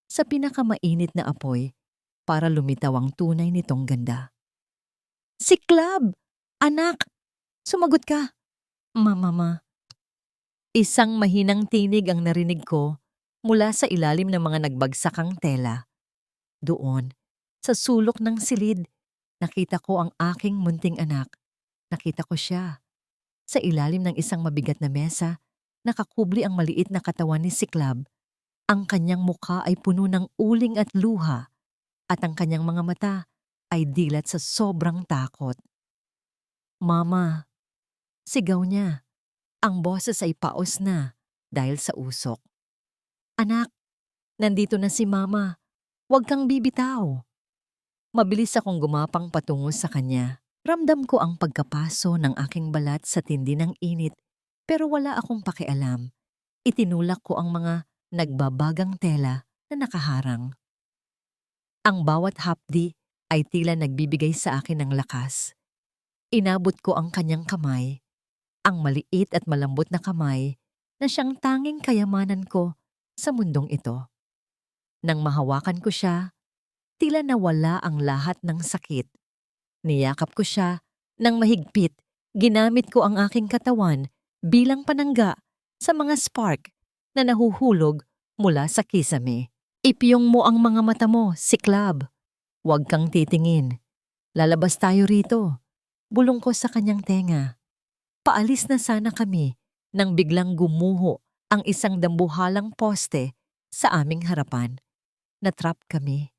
sa pinakamainit na apoy para lumitaw ang tunay nitong ganda. "Si Club! Anak! Sumagot ka!" Mama. Isang mahinang tinig ang narinig ko mula sa ilalim ng mga nagbagsakang tela. Doon, sa sulok ng silid, nakita ko ang aking munting anak. Nakita ko siya. Sa ilalim ng isang mabigat na mesa, nakakubli ang maliit na katawan ni Siklab. Ang kanyang mukha ay puno ng uling at luha, at ang kanyang mga mata ay dilat sa sobrang takot. "Mama!" Sigaw niya. Ang boses ay paos na dahil sa usok. "Anak, nandito na si Mama. Huwag kang bibitaw." Mabilis akong gumapang patungo sa kanya. Ramdam ko ang pagkapaso ng aking balat sa tindi ng init, pero wala akong pakialam. Itinulak ko ang mga nagbabagang tela na nakaharang. Ang bawat hapdi ay tila nagbibigay sa akin ng lakas. Inabot ko ang kanyang kamay. ang maliit at malambot na kamay na siyang tanging kayamanan ko sa mundong ito. Nang mahawakan ko siya, tila nawala ang lahat ng sakit. Niyakap ko siya ng mahigpit, ginamit ko ang aking katawan bilang panangga sa mga spark na nahuhulog mula sa kisame. Ipiyong mo ang mga mata mo, Siklab. Huwag kang titingin. Lalabas tayo rito. Bulong ko sa kanyang tenga. Paalis na sana kami nang biglang gumuho ang isang dambuhalang poste sa aming harapan. Natrap kami.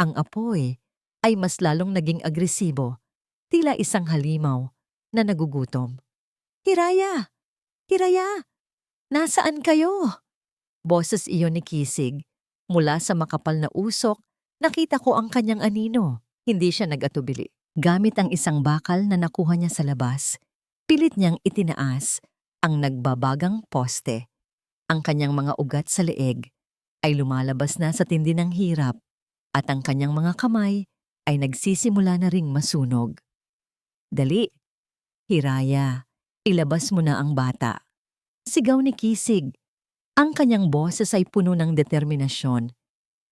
Ang apoy ay mas lalong naging agresibo, tila isang halimaw na nagugutom. Hiraya! Hiraya! Nasaan kayo? Boses iyon ni Kisig. Mula sa makapal na usok, nakita ko ang kanyang anino. Hindi siya nag-atubili. Gamit ang isang bakal na nakuha niya sa labas, pilit niyang itinaas ang nagbabagang poste. Ang kanyang mga ugat sa leeg ay lumalabas na sa tindi ng hirap at ang kanyang mga kamay ay nagsisimula na ring masunog. Dali, Hiraya, ilabas mo na ang bata. Sigaw ni Kisig. Ang kanyang boses ay puno ng determinasyon.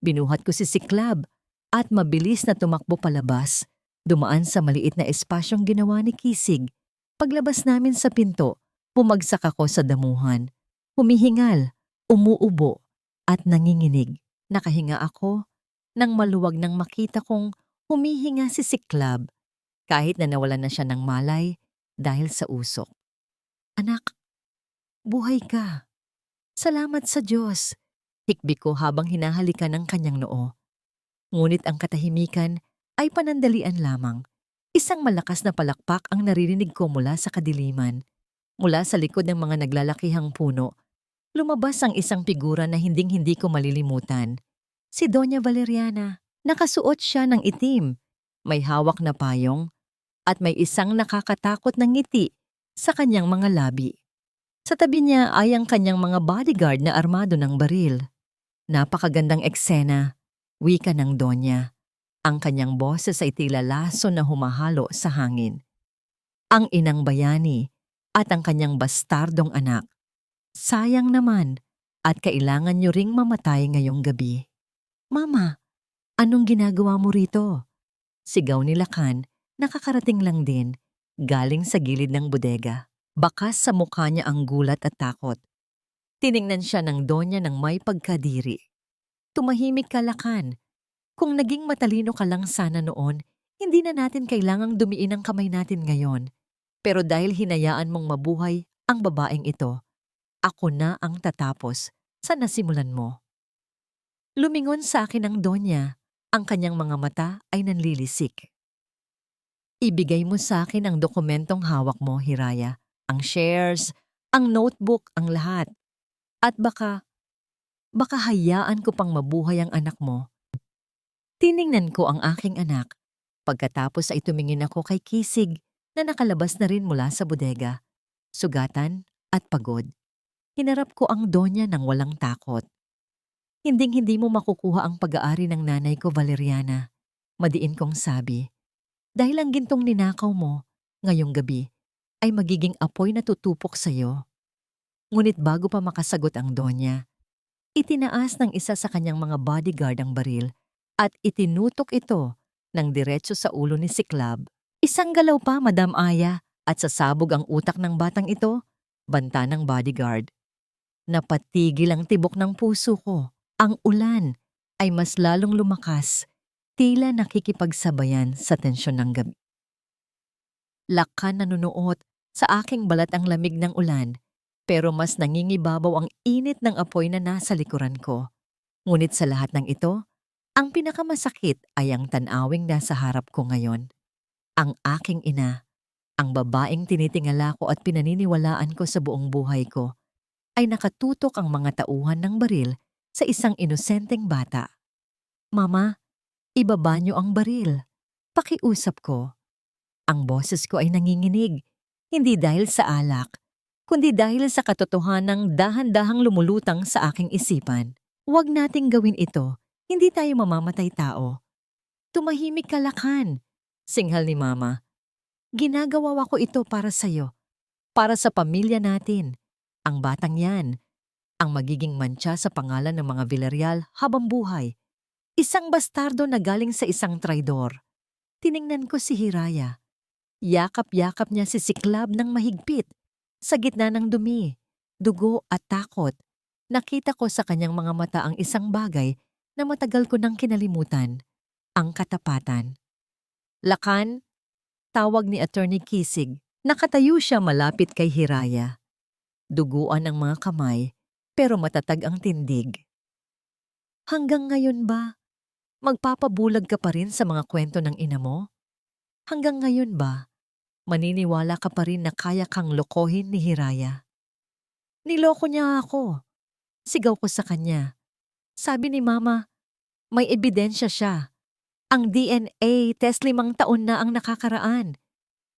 Binuhat ko si Siklab at mabilis na tumakbo palabas, dumaan sa maliit na espasyong ginawa ni Kisig. Paglabas namin sa pinto, bumagsak ako sa damuhan. Humihingal, umuubo, at nanginginig. Nakahinga ako nang maluwag nang makita kong humihinga si Siklab kahit na nawalan na siya ng malay dahil sa usok. Anak, buhay ka. Salamat sa Diyos. Hikbi ko habang hinahalikan ang kanyang noo. Ngunit ang katahimikan ay panandalian lamang. Isang malakas na palakpak ang naririnig ko mula sa kadiliman. Mula sa likod ng mga naglalakihang puno, lumabas ang isang figura na hinding-hindi ko malilimutan. Si Doña Valeriana. Nakasuot siya ng itim, may hawak na payong, at may isang nakakatakot na ngiti sa kanyang mga labi. Sa tabi niya ay ang kanyang mga bodyguard na armado ng baril. Napakagandang eksena, wika ng Donya. Ang kanyang boses ay tila laso na humahalo sa hangin. Ang inang bayani at ang kanyang bastardong anak. Sayang naman at kailangan niyo ring mamatay ngayong gabi. Mama, anong ginagawa mo rito? Sigaw ni Lakan, nakakarating lang din, galing sa gilid ng bodega. Bakas sa mukha niya ang gulat at takot. Tiningnan siya ng Donya ng may pagkadiri. Tumahimik ka, Lakan. Kung naging matalino ka lang sana noon, hindi na natin kailangang dumiin ang kamay natin ngayon. Pero dahil hinayaan mong mabuhay ang babaeng ito, ako na ang tatapos sa nasimulan mo. Lumingon sa akin ang Donya, ang kanyang mga mata ay nanlilisik. Ibigay mo sa akin ang dokumentong hawak mo, Hiraya. Ang shares, ang notebook, ang lahat. At baka hayaan ko pang mabuhay ang anak mo. Tiningnan ko ang aking anak. Pagkatapos ay tumingin ako kay Kisig na nakalabas na rin mula sa bodega. Sugatan at pagod. Hinarap ko ang Donya ng walang takot. Hinding-hindi mo makukuha ang pag-aari ng nanay ko, Valeriana. Madiin kong sabi. Dahil ang gintong ninakaw mo, ngayong gabi, ay magiging apoy na tutupok sa'yo. Ngunit bago pa makasagot ang Donya, itinaas ng isa sa kanyang mga bodyguard ang baril at itinutok ito ng diretso sa ulo ni Siklab. Isang galaw pa, Madam Aya, at sasabog ang utak ng batang ito, banta ng bodyguard. Napatigil ang tibok ng puso ko. Ang ulan ay mas lalong lumakas, tila nakikipagsabayan sa tensyon ng gabi. Lakan nanunuot sa aking balat ang lamig ng ulan, pero mas nangingibabaw ang init ng apoy na nasa likuran ko. Ngunit sa lahat ng ito, ang pinakamasakit ay ang tanawing nasa harap ko ngayon. Ang aking ina, ang babaeng tinitingala ko at pinaniniwalaan ko sa buong buhay ko, ay nakatutok ang mga tauhan ng baril sa isang inosenteng bata. Mama, ibaba niyo ang baril. Pakiusap ko. Ang boses ko ay nanginginig, hindi dahil sa alak, kundi dahil sa katotohanang dahan-dahang lumulutang sa aking isipan. Huwag nating gawin ito, hindi tayo mamamatay tao. Tumahimik ka, Lakan, singhal ni Mama. Ginagawa ko ito para sa'yo. Para sa pamilya natin. Ang batang yan, ang magiging mantsa sa pangalan ng mga Villarreal habang buhay. Isang bastardo na galing sa isang traidor. Tiningnan ko si Hiraya. Yakap-yakap niya si Siklab ng mahigpit. Sa gitna ng dumi, dugo at takot, nakita ko sa kanyang mga mata ang isang bagay na matagal ko nang kinalimutan, ang katapatan. Lakan, tawag ni Attorney Kisig. Nakatayo siya malapit kay Hiraya. Duguan ang mga kamay, pero matatag ang tindig. Hanggang ngayon ba, magpapabulag ka pa rin sa mga kwento ng ina mo? Hanggang ngayon ba, maniniwala ka pa rin na kaya kang lokohin ni Hiraya? Niloko niya ako. Sigaw ko sa kanya. Sabi ni Mama, may ebidensya siya. Ang DNA test 5 taon na ang nakakaraan.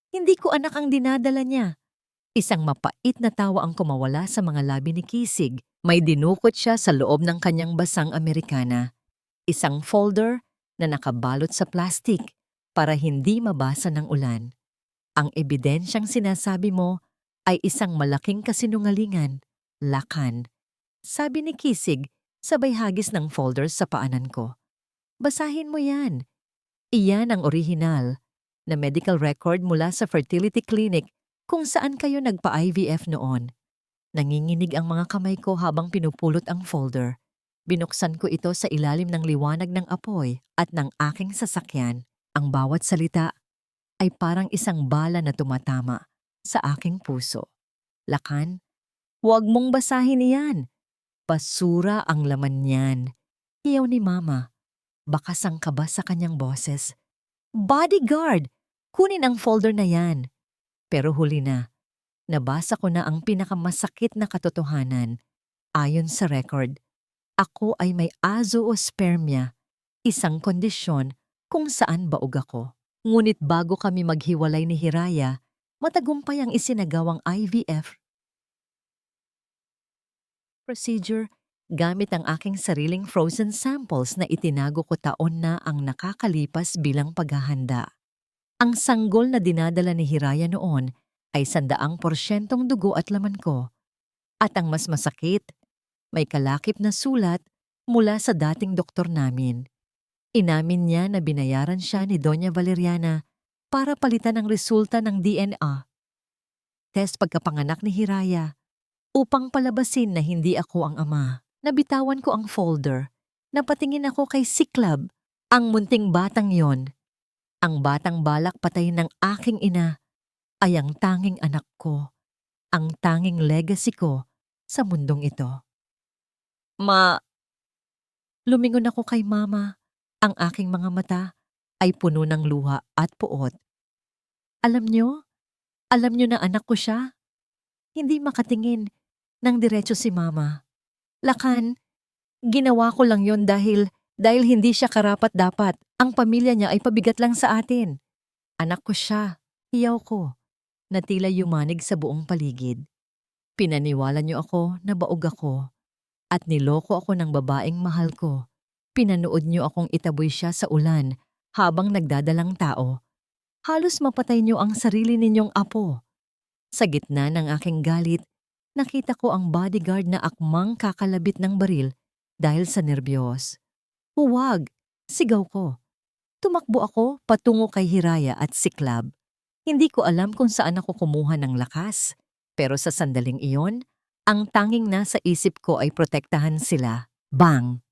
Hindi ko anak ang dinadala niya. Isang mapait na tawa ang kumawala sa mga labi ni Kisig. May dinukot siya sa loob ng kanyang basang Amerikana. Isang folder na nakabalot sa plastik para hindi mabasa ng ulan. Ang ebidensyang sinasabi mo ay isang malaking kasinungalingan, Lakan. Sabi ni Kisig, sabay hagis ng folder sa paanan ko. Basahin mo yan. Iyan ang orihinal na medical record mula sa fertility clinic kung saan kayo nagpa-IVF noon. Nanginginig ang mga kamay ko habang pinupulot ang folder. Binuksan ko ito sa ilalim ng liwanag ng apoy at ng aking sasakyan. Ang bawat salita ay parang isang bala na tumatama sa aking puso. Lakan, huwag mong basahin iyan. Basura ang laman niyan. Iyaw ni Mama. Baka sangkaba sa kanyang boses. Bodyguard! Kunin ang folder na yan. Pero huli na. Nabasa ko na ang pinakamasakit na katotohanan. Ayon sa record, ako ay may azoospermia, isang kondisyon kung saan baog ako. Ngunit bago kami maghiwalay ni Hiraya, matagumpay ang isinagawang IVF procedure gamit ang aking sariling frozen samples na itinago ko taon na ang nakakalipas bilang paghahanda. Ang sanggol na dinadala ni Hiraya noon ay 100% dugo at laman ko. At ang mas masakit, may kalakip na sulat mula sa dating doktor namin. Inamin niya na binayaran siya ni Doña Valeriana para palitan ang resulta ng DNA test pagkapanganak ni Hiraya upang palabasin na hindi ako ang ama. Nabitawan ko ang folder. Napatingin ako kay Siklab, ang munting batang yon. Ang batang balak patayin ng aking ina ay ang tanging anak ko, ang tanging legacy ko sa mundong ito. Lumingon ako kay Mama. Ang aking mga mata ay puno ng luha at puot. Alam niyo na anak ko siya. Hindi makatingin ng diretso si Mama. Lakan, ginawa ko lang yon dahil hindi siya karapat-dapat. Ang pamilya niya ay pabigat lang sa atin. Anak ko siya, hiyaw ko, na tila yumanig sa buong paligid. Pinaniwala niyo ako na baog ako at niloko ako ng babaeng mahal ko. Pinanood niyo akong itaboy siya sa ulan habang nagdadalang tao. Halos mapatay niyo ang sarili ninyong apo. Sa gitna ng aking galit, nakita ko ang bodyguard na akmang kakalabit ng baril dahil sa nerbiyos. Huwag! Sigaw ko. Tumakbo ako patungo kay Hiraya at Siklab. Hindi ko alam kung saan ako kumuha ng lakas. Pero sa sandaling iyon, ang tanging nasa isip ko ay protektahan sila. Bang!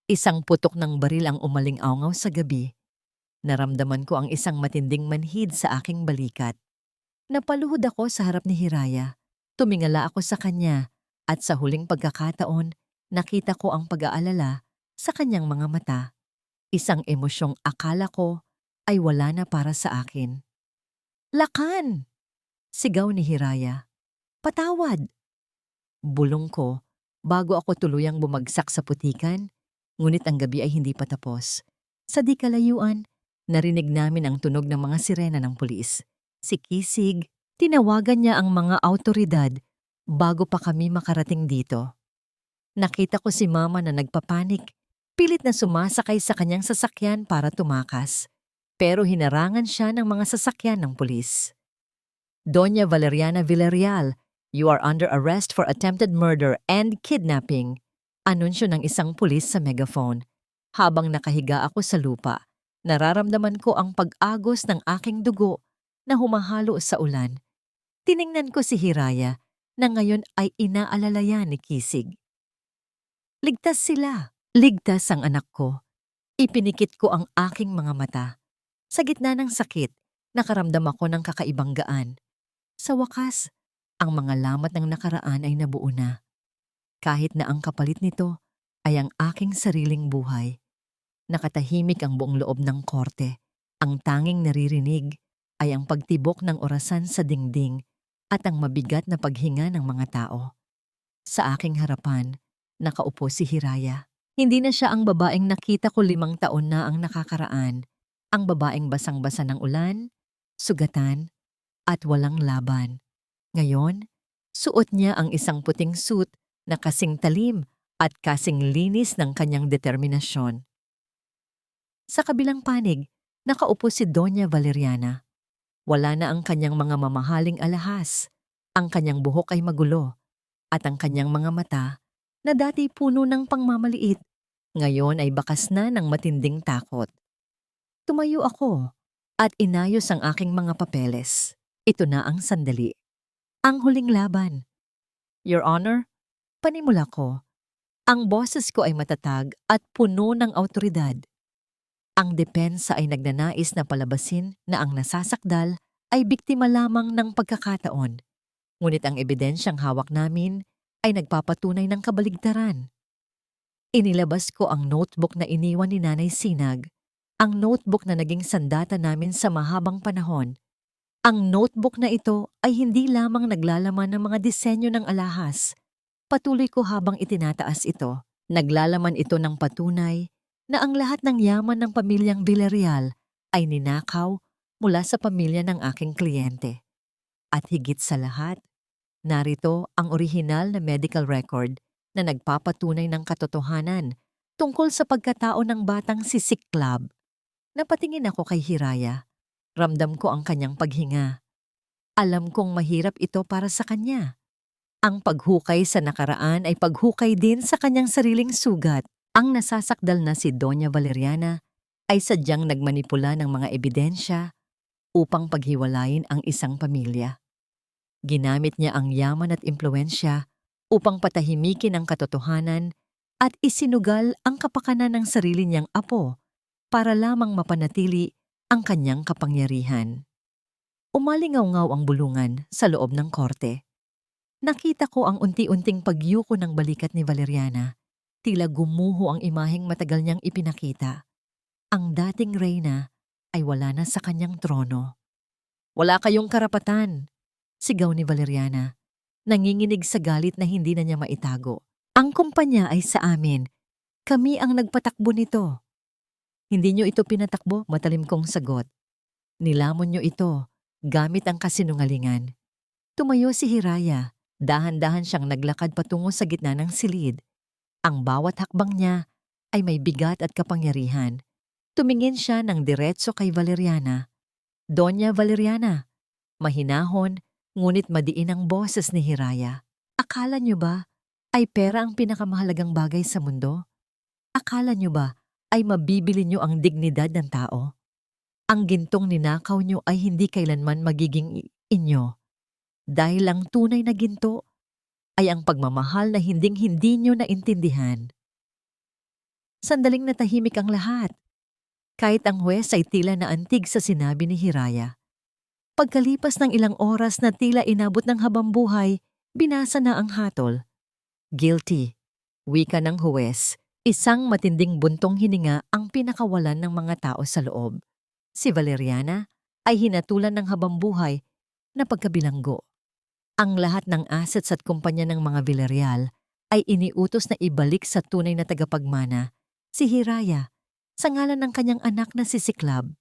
Isang putok ng baril ang umaling-aungaw sa gabi. Naramdaman ko ang isang matinding manhid sa aking balikat. Napaluhod ako sa harap ni Hiraya. Tumingala ako sa kanya at sa huling pagkakataon, nakita ko ang pag-aalala sa kanyang mga mata. Isang emosyong akala ko ay wala na para sa akin. Lakan! Sigaw ni Hiraya. Patawad! Bulong ko bago ako tuluyang bumagsak sa putikan, ngunit ang gabi ay hindi pa tapos. Sa di kalayuan, narinig namin ang tunog ng mga sirena ng pulis. Si Kisig, tinawagan niya ang mga awtoridad bago pa kami makarating dito. Nakita ko si Mama na nagpapanik, pilit na sumasakay sa kanyang sasakyan para tumakas, pero hinarangan siya ng mga sasakyan ng pulis. Doña Valeriana Villarreal, you are under arrest for attempted murder and kidnapping. Anunsyo ng isang pulis sa megaphone. Habang nakahiga ako sa lupa, nararamdaman ko ang pag-agos ng aking dugo na humahalo sa ulan. Tiningnan ko si Hiraya na ngayon ay inaalalayan ni Kisig. Ligtas sila. Ligtas ang anak ko. Ipinikit ko ang aking mga mata. Sa gitna ng sakit, nakaramdam ako ng kakaibang gaan. Sa wakas, ang mga lamat ng nakaraan ay nabuo na. Kahit na ang kapalit nito ay ang aking sariling buhay. Nakatahimik ang buong loob ng korte. Ang tanging naririnig ay ang pagtibok ng orasan sa dingding at ang mabigat na paghinga ng mga tao. Sa aking harapan, nakaupo si Hiraya. Hindi na siya ang babaeng nakita ko 5 taon na ang nakakaraan. Ang babaeng basang-basa ng ulan, sugatan, at walang laban. Ngayon, suot niya ang isang puting suit na kasing talim at kasing linis ng kanyang determinasyon. Sa kabilang panig, nakaupo si Doña Valeriana. Wala na ang kanyang mga mamahaling alahas. Ang kanyang buhok ay magulo at ang kanyang mga mata na dati puno ng pangmamaliit, ngayon ay bakas na ng matinding takot. Tumayo ako at inayos ang aking mga papeles. Ito na ang sandali. Ang huling laban. Your Honor, panimula ko. Ang boses ko ay matatag at puno ng awtoridad. Ang depensa ay nagnanais na palabasin na ang nasasakdal ay biktima lamang ng pagkakataon. Ngunit ang ebidensyang hawak namin ay nagpapatunay ng kabaligtaran. Inilabas ko ang notebook na iniwan ni Nanay Sinag, ang notebook na naging sandata namin sa mahabang panahon. Ang notebook na ito ay hindi lamang naglalaman ng mga disenyo ng alahas. Patuloy ko habang itinataas ito. Naglalaman ito ng patunay na ang lahat ng yaman ng pamilyang Villarreal ay ninakaw mula sa pamilya ng aking kliyente. At higit sa lahat, narito ang orihinal na medical record na nagpapatunay ng katotohanan tungkol sa pagkatao ng batang si Siklab. Napatingin ako kay Hiraya. Ramdam ko ang kanyang paghinga. Alam kong mahirap ito para sa kanya. Ang paghukay sa nakaraan ay paghukay din sa kanyang sariling sugat. Ang nasasakdal na si Doña Valeriana ay sadyang nagmanipula ng mga ebidensya upang paghiwalayin ang isang pamilya. Ginamit niya ang yaman at impluensya upang patahimikin ang katotohanan at isinugal ang kapakanan ng sarili niyang apo para lamang mapanatili ang kanyang kapangyarihan. Umalingaw-ngaw ang bulungan sa loob ng korte. Nakita ko ang unti-unting pagyuko ng balikat ni Valeriana. Tila gumuho ang imaheng matagal niyang ipinakita. Ang dating reyna ay wala na sa kanyang trono. Wala kayong karapatan, sigaw ni Valeriana. Nanginginig sa galit na hindi na niya maitago. Ang kumpanya ay sa amin. Kami ang nagpatakbo nito. Hindi niyo ito pinatakbo, matalim kong sagot. Nilamon niyo ito, gamit ang kasinungalingan. Tumayo si Hiraya. Dahan-dahan siyang naglakad patungo sa gitna ng silid. Ang bawat hakbang niya ay may bigat at kapangyarihan. Tumingin siya ng diretso kay Valeriana. Doña Valeriana, mahinahon, ngunit madiin ang boses ni Hiraya. Akala niyo ba ay pera ang pinakamahalagang bagay sa mundo? Akala niyo ba ay mabibili niyo ang dignidad ng tao? Ang gintong ninakaw niyo ay hindi kailanman magiging inyo. Dahil ang tunay na ginto ay ang pagmamahal na hinding-hindi niyo naintindihan. Sandaling natahimik ang lahat. Kahit ang huwes ay tila naantig sa sinabi ni Hiraya. Pagkalipas ng ilang oras na tila inabot ng habambuhay, binasa na ang hatol. Guilty, wika ng huwes. Isang matinding buntong hininga ang pinakawalan ng mga tao sa loob. Si Valeriana ay hinatulan ng habambuhay na pagkabilanggo. Ang lahat ng assets at kumpanya ng mga Villarreal ay iniutos na ibalik sa tunay na tagapagmana, si Hiraya, sa ngalan ng kanyang anak na si Siklab.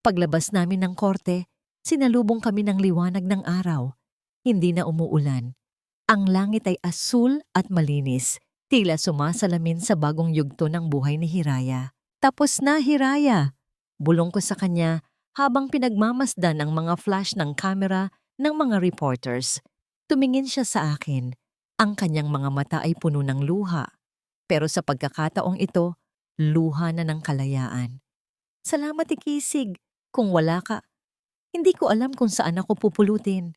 Paglabas namin ng korte, sinalubong kami ng liwanag ng araw. Hindi na umuulan. Ang langit ay asul at malinis, tila sumasalamin sa bagong yugto ng buhay ni Hiraya. Tapos na, Hiraya! Bulong ko sa kanya habang pinagmamasdan ang mga flash ng kamera ng mga reporters. Tumingin siya sa akin. Ang kanyang mga mata ay puno ng luha. Pero sa pagkakataong ito, luha na ng kalayaan. Salamat, Ikisig. Kung wala ka, hindi ko alam kung saan ako pupulutin.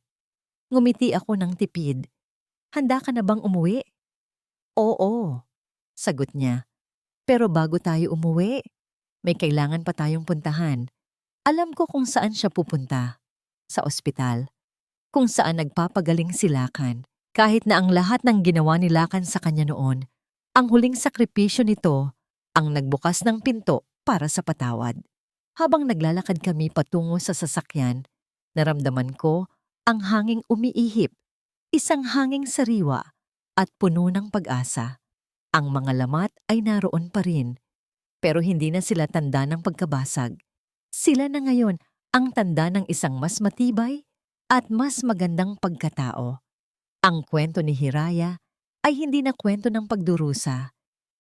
Ngumiti ako ng tipid. Handa ka na bang umuwi? Oo, sagot niya. Pero bago tayo umuwi, may kailangan pa tayong puntahan. Alam ko kung saan siya pupunta. Sa ospital. Kung saan nagpapagaling si Lakan. Kahit na ang lahat ng ginawa ni Lakan sa kanya noon, ang huling sakripisyo nito ang nagbukas ng pinto para sa patawad. Habang naglalakad kami patungo sa sasakyan, naramdaman ko ang hanging umiihip, isang hanging sariwa at puno ng pag-asa. Ang mga lamat ay naroon pa rin, pero hindi na sila tanda ng pagkabasag. Sila na ngayon ang tanda ng isang mas matibay at mas magandang pagkatao. Ang kwento ni Hiraya ay hindi na kwento ng pagdurusa.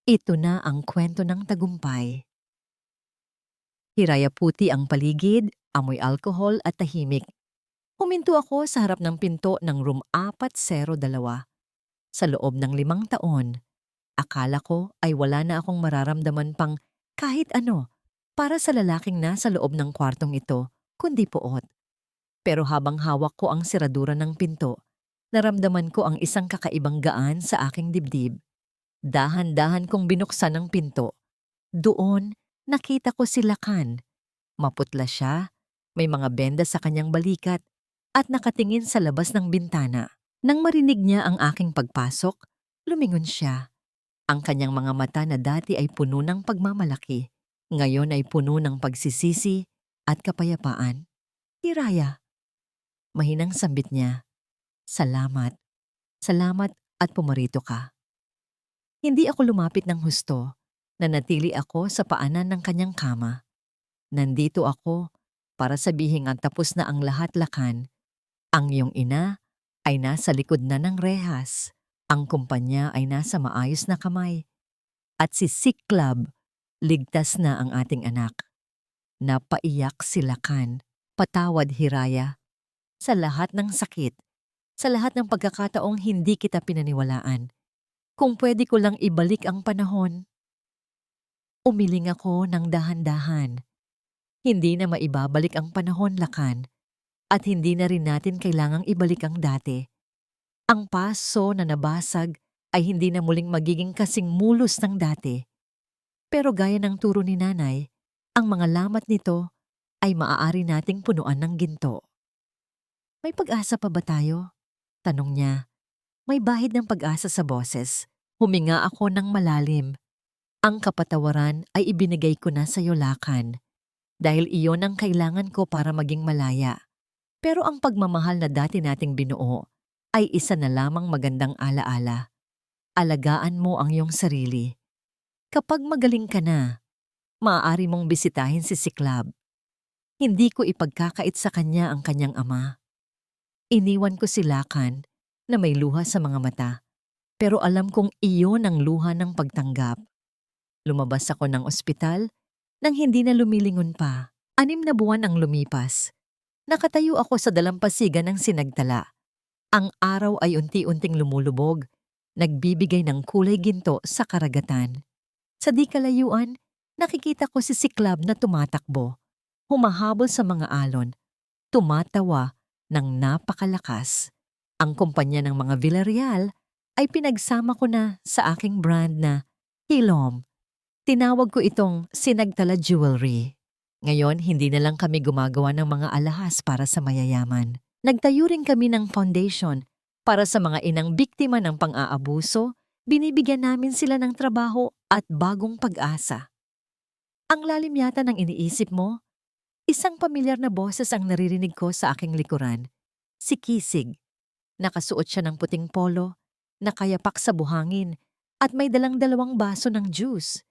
Ito na ang kwento ng tagumpay. Hiraya puti ang paligid, amoy alkohol at tahimik. Huminto ako sa harap ng pinto ng room 402. Sa loob ng 5 taon, akala ko ay wala na akong mararamdaman pang kahit ano para sa lalaking nasa loob ng kwartong ito, kundi poot. Pero habang hawak ko ang siradura ng pinto, naramdaman ko ang isang kakaibang gaan sa aking dibdib. Dahan-dahan kong binuksan ang pinto. Doon, nakita ko si Lakan. Maputla siya, may mga benda sa kanyang balikat, at nakatingin sa labas ng bintana. Nang marinig niya ang aking pagpasok, lumingon siya. Ang kanyang mga mata na dati ay puno ng pagmamalaki, ngayon ay puno ng pagsisisi at kapayapaan. Hiraya. Mahinang sambit niya. Salamat. Salamat at pumarito ka. Hindi ako lumapit ng husto. Nanatili ako sa paanan ng kanyang kama. Nandito ako para sabihin ang tapos na ang lahat, Lakan. Ang iyong ina ay nasa likod na ng rehas. Ang kumpanya ay nasa maayos na kamay. At si Siklab, ligtas na ang ating anak. Napaiyak si Lakan. Patawad, Hiraya. Sa lahat ng sakit, sa lahat ng pagkakataong hindi kita pinaniwalaan. Kung pwede ko lang ibalik ang panahon. Umiling ako ng dahan-dahan. Hindi na maibabalik ang panahon, Lakan. At hindi na rin natin kailangang ibalik ang dati. Ang paso na nabasag ay hindi na muling magiging kasing mulos ng dati. Pero gaya ng turo ni Nanay, ang mga lamat nito ay maaari nating punuan ng ginto. May pag-asa pa ba tayo? Tanong niya. May bahid ng pag-asa sa boses. Huminga ako ng malalim. Ang kapatawaran ay ibinigay ko na sa iyo, Lakan. Dahil iyon ang kailangan ko para maging malaya. Pero ang pagmamahal na dati nating binuo ay isa na lamang magandang alaala. Alagaan mo ang iyong sarili. Kapag magaling ka na, maaari mong bisitahin si Siklab. Hindi ko ipagkakait sa kanya ang kanyang ama. Iniwan ko si Lakan na may luha sa mga mata, pero alam kong iyon ang luha ng pagtanggap. Lumabas ako ng ospital nang hindi na lumilingon pa. 6 na buwan ang lumipas. Nakatayo ako sa dalampasigan ng sinagtala. Ang araw ay unti-unting lumulubog, nagbibigay ng kulay ginto sa karagatan. Sa di kalayuan, nakikita ko si Siklab na tumatakbo, humahabol sa mga alon, tumatawa ng napakalakas. Ang kumpanya ng mga Villarreal ay pinagsama ko na sa aking brand na Hilom. Tinawag ko itong Sinagtala Jewelry. Ngayon, hindi na lang kami gumagawa ng mga alahas para sa mayayaman. Nagtayo rin kami ng foundation para sa mga inang biktima ng pang-aabuso, binibigyan namin sila ng trabaho at bagong pag-asa. Ang lalim yata ng iniisip mo? Isang pamilyar na boses ang naririnig ko sa aking likuran. Si Kisig. Nakasuot siya ng puting polo, nakayapak sa buhangin, at may dalang 2 baso ng juice.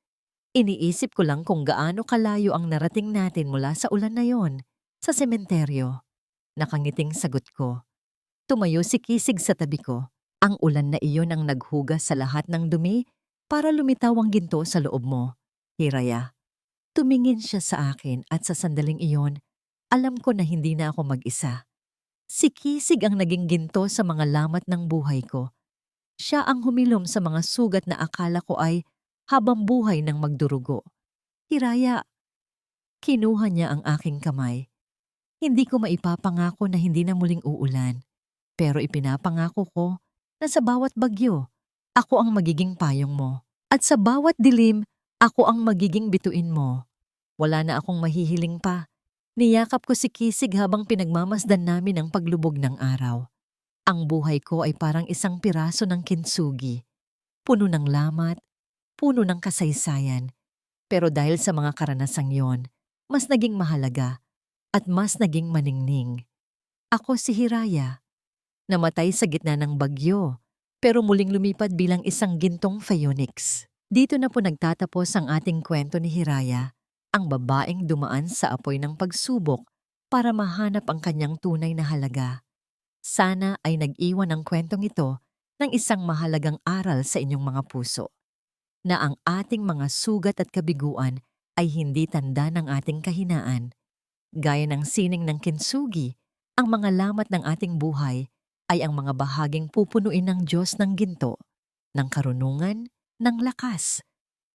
Iniisip ko lang kung gaano kalayo ang narating natin mula sa ulan na yon, sa sementeryo. Nakangiting sagot ko. Tumayo si Kisig sa tabi ko. Ang ulan na iyon ang naghugas sa lahat ng dumi para lumitaw ang ginto sa loob mo. Hiraya. Tumingin siya sa akin at sa sandaling iyon, alam ko na hindi na ako mag-isa. Si Kisig ang naging ginto sa mga lamat ng buhay ko. Siya ang humilom sa mga sugat na akala ko ay habang buhay ng magdurugo. Hiraya, kinuha niya ang aking kamay. Hindi ko maipapangako na hindi na muling uulan, pero ipinapangako ko na sa bawat bagyo, ako ang magiging payong mo. At sa bawat dilim, ako ang magiging bituin mo. Wala na akong mahihiling pa. Niyakap ko si Kisig habang pinagmamasdan namin ang paglubog ng araw. Ang buhay ko ay parang isang piraso ng kintsugi. Puno ng lamat, puno ng kasaysayan. Pero dahil sa mga karanasang yon, mas naging mahalaga at mas naging maningning. Ako si Hiraya, namatay sa gitna ng bagyo, pero muling lumipad bilang isang gintong phoenix. Dito na po nagtatapos ang ating kwento ni Hiraya, ang babaeng dumaan sa apoy ng pagsubok para mahanap ang kanyang tunay na halaga. Sana ay nag-iwan ang kwentong ito ng isang mahalagang aral sa inyong mga puso, na ang ating mga sugat at kabiguan ay hindi tanda ng ating kahinaan. Gaya ng sining ng kintsugi, ang mga lamat ng ating buhay ay ang mga bahaging pupunuin ng Diyos ng ginto, ng karunungan, ng lakas,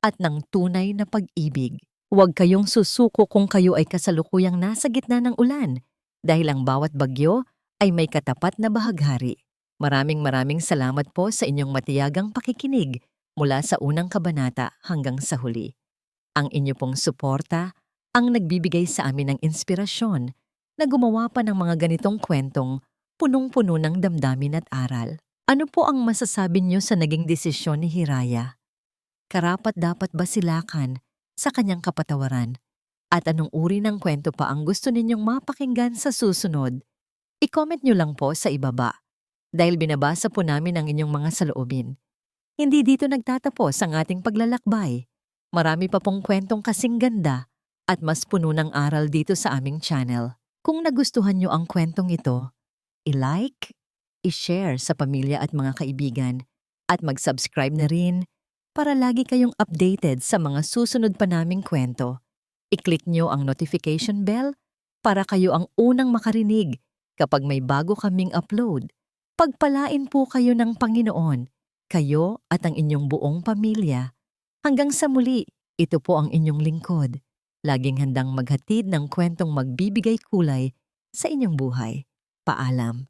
at ng tunay na pag-ibig. Huwag kayong susuko kung kayo ay kasalukuyang nasa gitna ng ulan, dahil ang bawat bagyo ay may katapat na bahaghari. Maraming salamat po sa inyong matiyagang pakikinig mula sa unang kabanata hanggang sa huli. Ang inyo pong suporta ang nagbibigay sa amin ng inspirasyon na gumawa pa ng mga ganitong kwentong punong-puno ng damdamin at aral. Ano po ang masasabi niyo sa naging desisyon ni Hiraya? Karapat-dapat ba silakan sa kanyang kapatawaran? At anong uri ng kwento pa ang gusto ninyong mapakinggan sa susunod? I-comment nyo lang po sa ibaba, dahil binabasa po namin ang inyong mga saloobin. Hindi dito nagtatapos ang ating paglalakbay. Marami pa pong kwentong kasing ganda at mas puno ng aral dito sa aming channel. Kung nagustuhan nyo ang kwentong ito, i-like, i-share sa pamilya at mga kaibigan, at mag-subscribe na rin para lagi kayong updated sa mga susunod pa naming kwento. I-click nyo ang notification bell para kayo ang unang makarinig kapag may bago kaming upload. Pagpalain po kayo ng Panginoon, kayo at ang inyong buong pamilya. Hanggang sa muli, ito po ang inyong lingkod. Laging handang maghatid ng kwentong magbibigay kulay sa inyong buhay. Paalam.